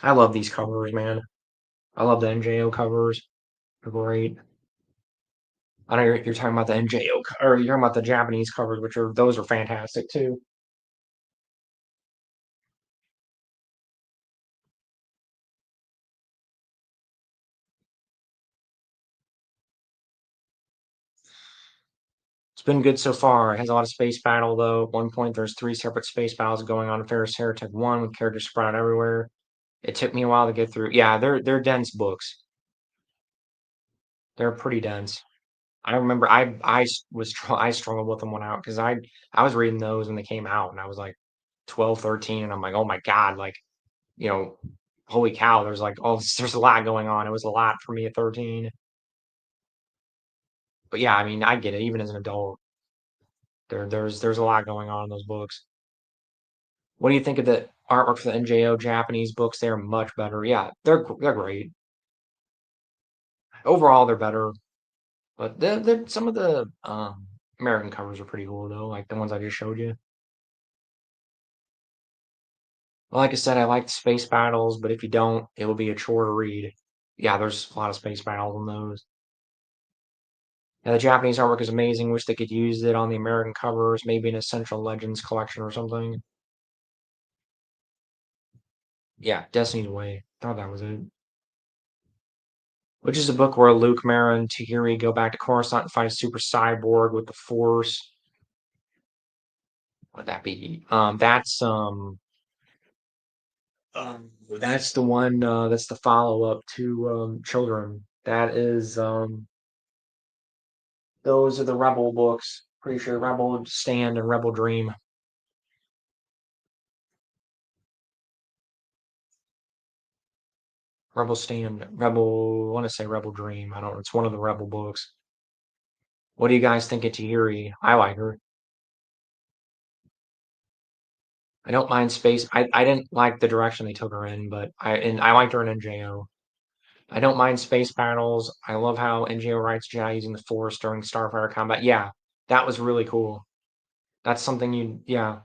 I love these covers, man. I love the NJO covers. They're great. I know you're talking about the NJO or you're talking about the Japanese covers, which are those are fantastic too. It's been good so far. It has a lot of space battle though. At one point, there's three separate space battles going on in Ferris Heretic 1 with characters spread out everywhere. It took me a while to get through. Yeah, they're dense books. They're pretty dense. I remember I struggled with them when out because I was reading those when they came out and I was like 12, 13, and I'm like, oh my God, like, you know, holy cow, there's like all this, there's a lot going on. It was a lot for me at 13. But yeah, I mean, I get it. Even as an adult, there's a lot going on in those books. What do you think of the artwork for the NJO Japanese books? They're much better. Yeah, they're great. Overall, they're better. But some of the American covers are pretty cool though, like the ones I just showed you. Well, like I said, I like the space battles, but if you don't, it will be a chore to read. Yeah, there's a lot of space battles in those. Yeah, the Japanese artwork is amazing. Wish they could use it on the American covers, maybe an Essential Legends collection or something. Yeah, Destiny's Way. Thought that was it. Which is a book where Luke, Mara, and Tahiri go back to Coruscant and find a super cyborg with the Force. What'd that be? That's the one. That's the follow up to Children. That is those are the Rebel books. Pretty sure Rebel Stand and Rebel Dream. Rebel Stand, Rebel. I want to say Rebel Dream. I don't know. It's one of the Rebel books. What do you guys think of Tahiri? I like her. I don't mind space. I didn't like the direction they took her in, but I liked her in NJO. I don't mind space battles. I love how NGO writes Jedi using the Force during Starfire combat. Yeah, that was really cool. That's something yeah,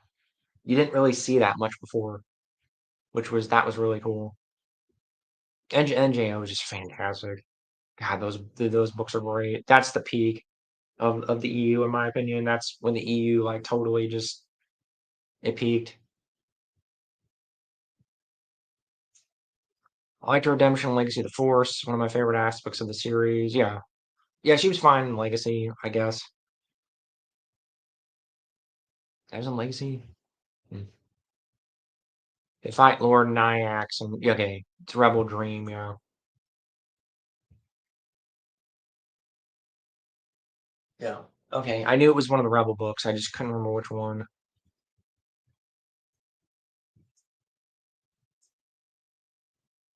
you didn't really see that much before, that was really cool. NJO was just fantastic. God, those books are great. That's the peak of the EU, in my opinion. That's when the EU like totally just it peaked. I liked her Redemption, Legacy of the Force, one of my favorite aspects of the series. Yeah, yeah, she was fine in Legacy, I guess. That was in Legacy. Hmm. They fight Lord Nyax and yeah, okay, it's Rebel Dream, yeah. Yeah. Okay, I knew it was one of the Rebel books. I just couldn't remember which one.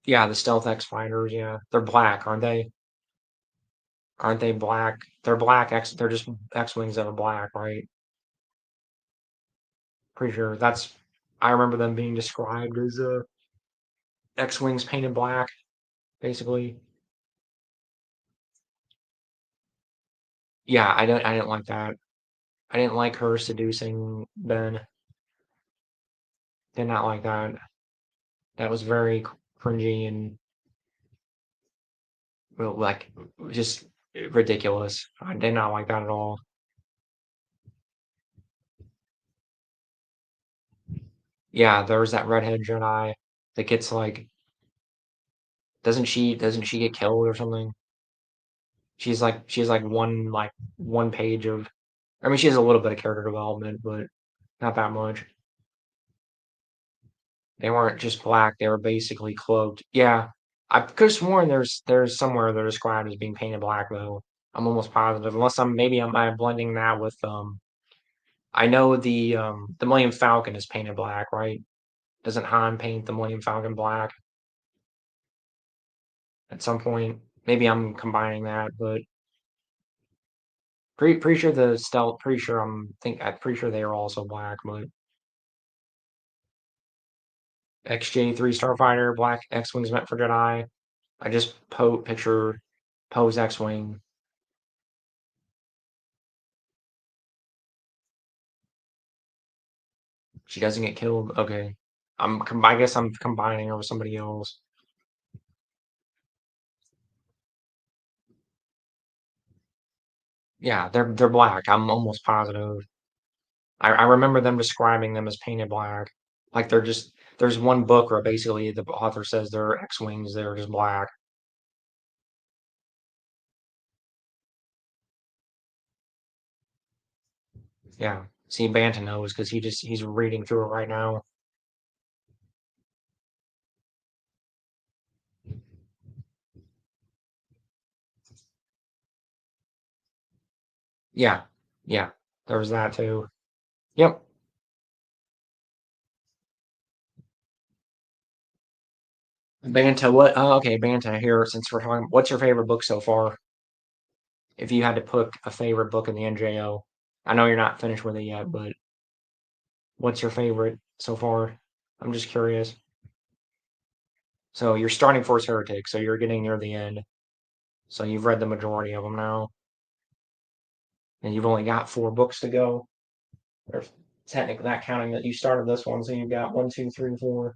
Yeah, the Stealth X fighters. Yeah, they're black, aren't they? Aren't they black? They're black X. They're just X-wings that are black, right? Pretty sure that's. I remember them being described as X-wings painted black, basically. Yeah, I don't. I didn't like that. I didn't like her seducing Ben. Did not like that. That was very cringy and well, like just ridiculous. I did not like that at all. Yeah, there was that redhead Jedi that gets like doesn't she get killed or something? She has like one page of I mean she has a little bit of character development, but not that much. They weren't just black, they were basically cloaked. Yeah. I could have sworn there's somewhere they're described as being painted black though. I'm almost positive. Unless I'm blending that with I know the Millennium Falcon is painted black, right? Doesn't Han paint the Millennium Falcon black at some point? Maybe I'm combining that, but pretty sure the stealth. I'm pretty sure they are also black. But XJ3 Starfighter, black X-wings meant for Jedi. I just picture Poe's X-wing. She doesn't get killed. Okay, I guess I'm combining her with somebody else. Yeah, they're black. I'm almost positive. I remember them describing them as painted black. Like they're just there's one book where basically the author says they're X-wings, they're just black. Yeah. See, Banton knows because he's reading through it right now. Yeah. Yeah. There was that too. Yep. Banta, what? Oh, okay, Banta here. Since we're talking, what's your favorite book so far? If you had to pick a favorite book in the NJO, I know you're not finished with it yet, but what's your favorite so far? I'm just curious. So you're starting Force Heretic, so you're getting near the end. So you've read the majority of them now, and you've only got 4 books to go. Or technically, not counting that you started this one, so you've got one, two, three, four.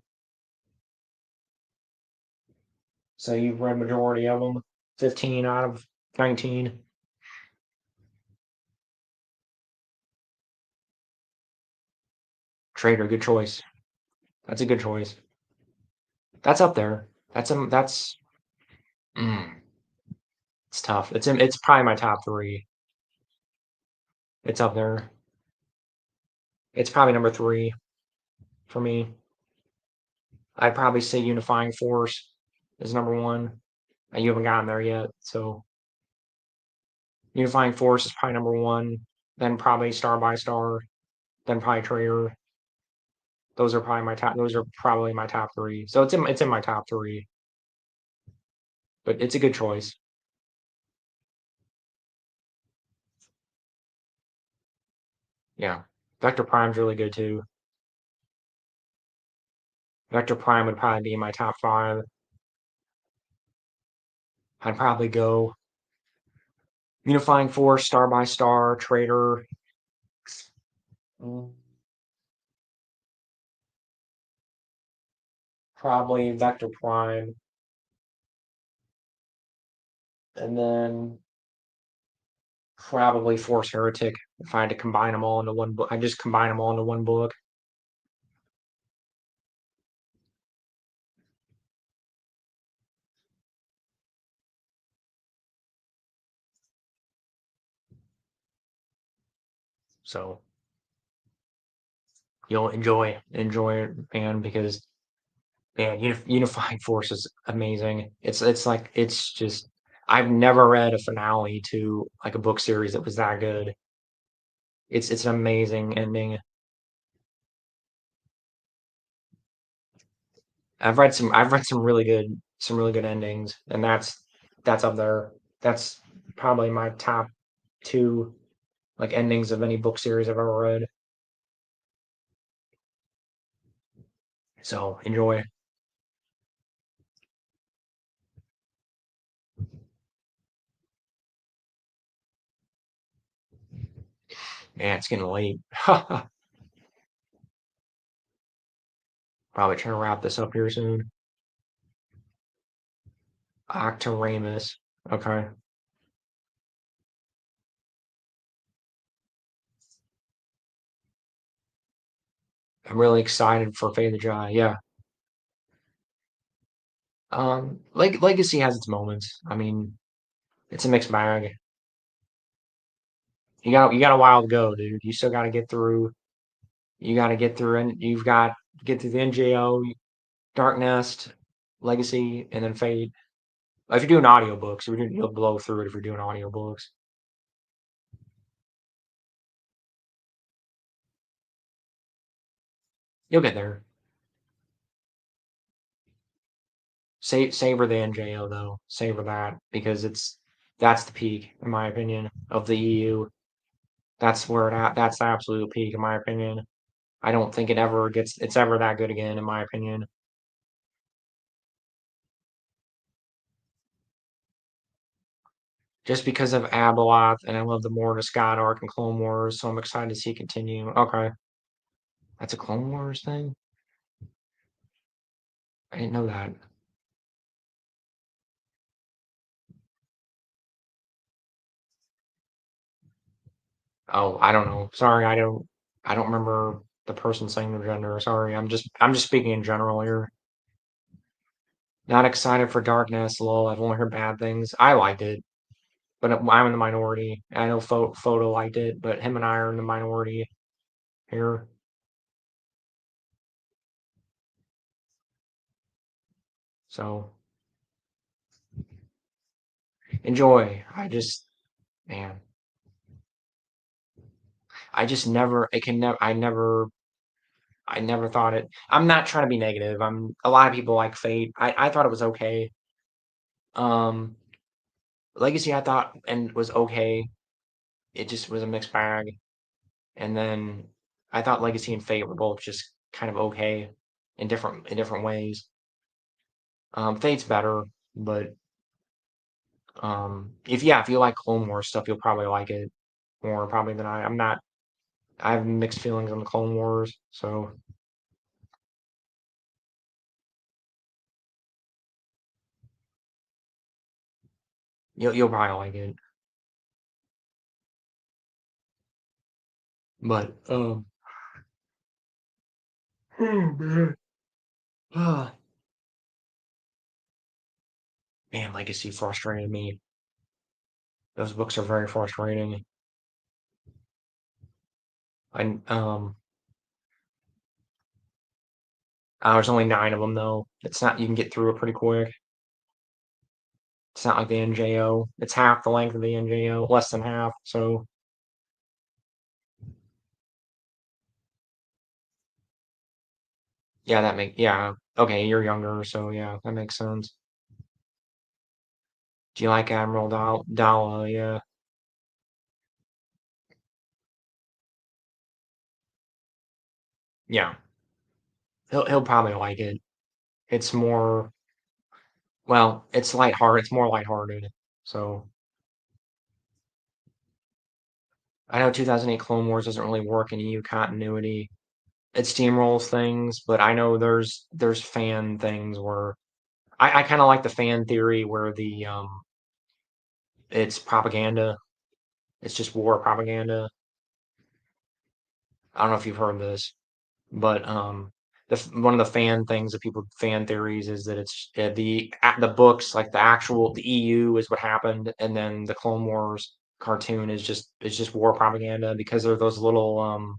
So you've read majority of them, 15 out of 19. Trader, good choice. That's a good choice. That's up there. That's mm, it's tough. It's probably my top three. It's up there. It's probably number three for me. I'd probably say Unifying Force is number one. And you haven't gotten there yet, so Unifying Force is probably number one. Then probably Star by Star. Then probably Trader. Those are probably my top. Those are probably my top three. So it's in my top three, but it's a good choice. Yeah, Vector Prime's really good too. Vector Prime would probably be in my top five. I'd probably go Unifying Force, Star by Star, Trader, mm, probably Vector Prime, and then probably Force Heretic. If I had to combine them all into one book, I just combine them all into one book. So you'll enjoy it, man, because man, Unifying Force is amazing. It's like it's just I've never read a finale to like a book series that was that good. It's an amazing ending. I've read some really good endings, and that's up there. That's probably my top two like endings of any book series I've ever read. So enjoy. Man, it's getting late. Probably trying to wrap this up here soon. Octaramus. Okay. I'm really excited for Fate of the Jedi. Yeah. Like Legacy has its moments. I mean, it's a mixed bag. You got a while to go, dude. You still got to get through. You got to get through, and you've got to get through the NJO, Dark Nest, Legacy, and then Fate. If you're doing audiobooks, you'll blow through it if you're doing audiobooks. You'll get there. Savor the NJO though. Savor that because that's the peak, in my opinion, of the EU. That's where that's the absolute peak, in my opinion. I don't think it's ever that good again, in my opinion. Just because of Abeloth, and I love the Mortar Scott arc and Clone Wars, so I'm excited to see it continue. Okay, that's a Clone Wars thing. I didn't know that. Oh, I don't know. Sorry, I don't remember the person saying their gender. Sorry, I'm just speaking in general here. Not excited for Darkness. Lol, I've only heard bad things. I liked it, but I'm in the minority. I know Photo liked it, but him and I are in the minority here. So enjoy. Man, I just never. It can never. I never thought it. I'm not trying to be negative. A lot of people like Fate. I thought it was okay. Um, Legacy I thought and was okay. It just was a mixed bag. And then I thought Legacy and Fate were both just kind of okay in different ways. Fate's better, but if you like Clone Wars stuff, you'll probably like it more probably than I. I'm not. I have mixed feelings on the Clone Wars, so you'll probably like it. But oh man, ah, man, Legacy frustrated me. Those books are very frustrating. And there's only nine of them though. It's not. You can get through it pretty quick. It's not like the NJO. It's half the length of the NJO, less than half. So yeah. Okay, you're younger, so yeah, that makes sense. Do you like Admiral Dala? Yeah, yeah. He'll probably like it. It's more it's lighthearted. It's more lighthearted. So I know 2008 Clone Wars doesn't really work in EU continuity. It steamrolls things, but I know there's fan things where I kind of like the fan theory where the it's propaganda. It's just war propaganda. I don't know if you've heard this. But one of the fan theories is that it's the books like the EU is what happened, and then the Clone Wars cartoon is just war propaganda because there are those little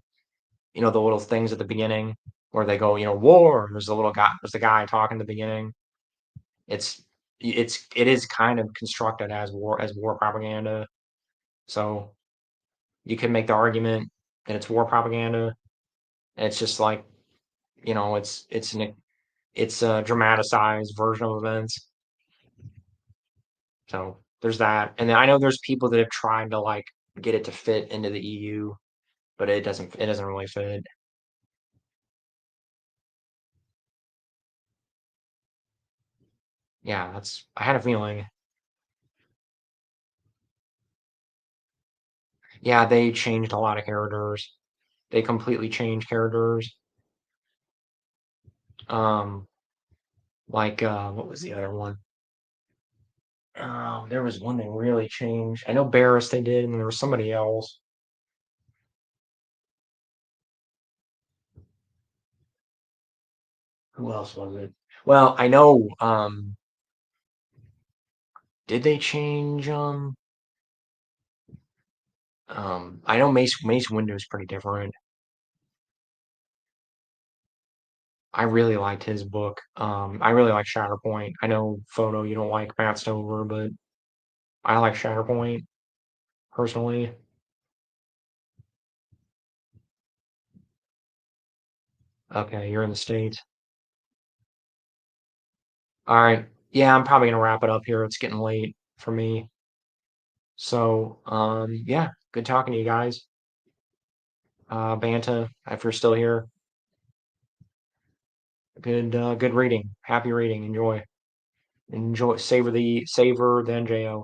the little things at the beginning where they go war. There's a guy talking at the beginning. It's it is kind of constructed as war propaganda. So you could make the argument that it's war propaganda. And it's just like, it's a dramatized version of events. So there's that. And then I know there's people that have tried to like get it to fit into the EU, but it doesn't really fit. Yeah, I had a feeling. Yeah, they changed a lot of characters. They completely changed characters. Um, like what was the other one? There was one they really changed. I know Barris they did, and there was somebody else. Who else was it? Well, I know. Did they change? I know Mace Windu is pretty different. I really liked his book. I really like Shatterpoint. I know Photo you don't like Matt Stover, but I like Shatterpoint personally. Okay, you're in the States. All right. Yeah, I'm probably gonna wrap it up here. It's getting late for me. So, yeah, good talking to you guys. Banta, if you're still here, good reading. Happy reading. Enjoy. Savor the NJO,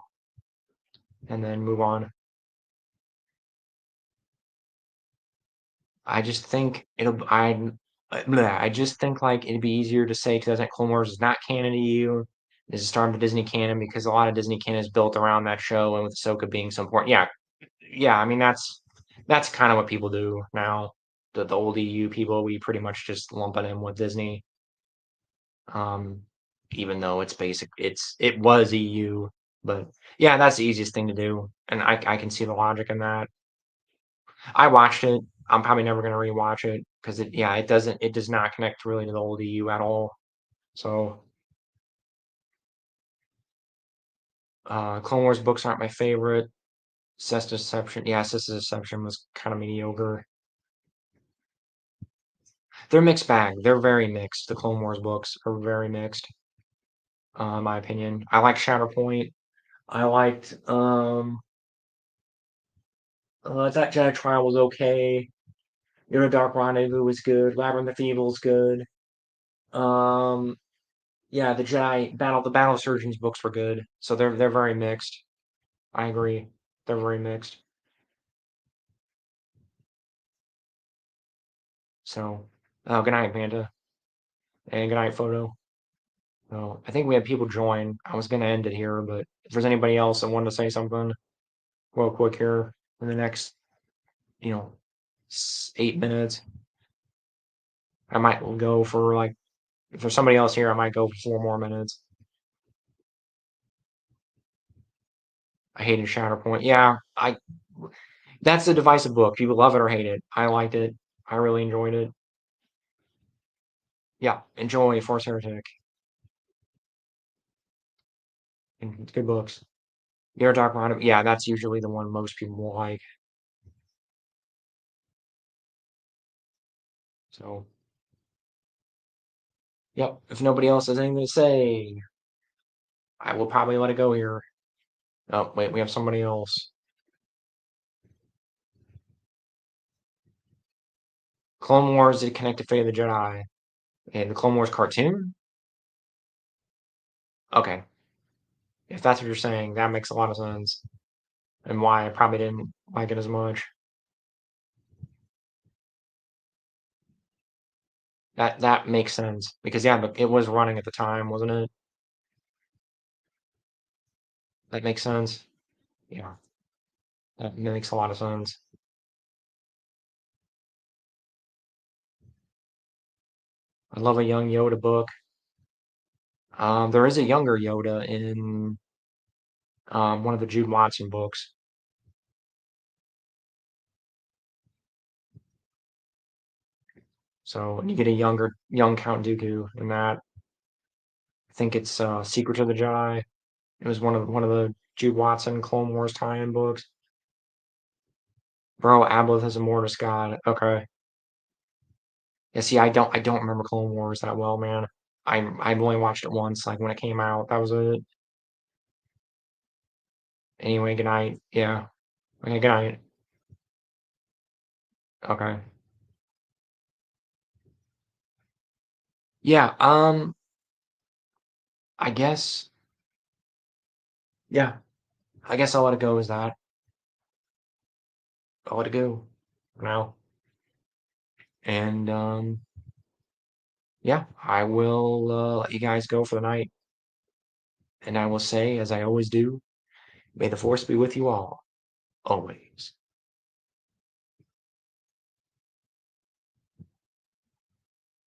and then move on. I just think I just think like it'd be easier to say 'cause Clone Wars is not canon to you. This is starting the Disney canon because a lot of Disney canon is built around that show and with Ahsoka being so important. Yeah, yeah. I mean that's kind of what people do now. The old EU people, we pretty much just lump it in with Disney. Um, even though it was EU, but yeah, that's the easiest thing to do, and I can see the logic in that. I watched it. I'm probably never gonna rewatch it because it does not connect really to the old EU at all. So Clone Wars books aren't my favorite. Cesta Deception was kind of mediocre. They're mixed bag. They're very mixed. The Clone Wars books are very mixed, in my opinion. I like Shatterpoint. I liked that Jedi Trial was okay. Your Dark Rendezvous was good. Labyrinth of Evil's good. Um, yeah, the Battle Surgeons books were good. So they're very mixed. I agree. They're very mixed. So, good night, Panda, and good night, Photo. So I think we had people join. I was gonna end it here, but if there's anybody else that wanted to say something real quick here in the next, you know, 8 minutes, I might go for like if there's somebody else here, I might go for 4 more minutes. I hated Shatterpoint. Yeah, I that's a divisive book. People love it or hate it. I liked it. I really enjoyed it. Yeah, enjoy Force Heretic and good books. Your Dark Mind. Yeah, that's usually the one most people will like. So, yep. If nobody else has anything to say, I will probably let it go here. Oh, wait, we have somebody else. Clone Wars did connect to Fate of the Jedi. And the Clone Wars cartoon? Okay. If that's what you're saying, that makes a lot of sense. And why I probably didn't like it as much. That makes sense. Because yeah, but it was running at the time, wasn't it? That makes sense. Yeah. That makes a lot of sense. I love a young Yoda book. There is a younger Yoda in one of the Jude Watson books. So you get a young Count Dooku in that. I think it's Secrets of the Jedi. It was one of the Jude Watson Clone Wars tie-in books. Bro, Aboleth is a Mortis god. Okay. Yeah, see, I don't remember Clone Wars that well, man. I've only watched it once, like when it came out. That was it. Anyway, good night. Yeah. Okay, good night. Okay. Yeah, I guess yeah. I guess I'll let it go as that. I'll let it go for now. And yeah, I will let you guys go for the night. And I will say, as I always do, may the force be with you all, always.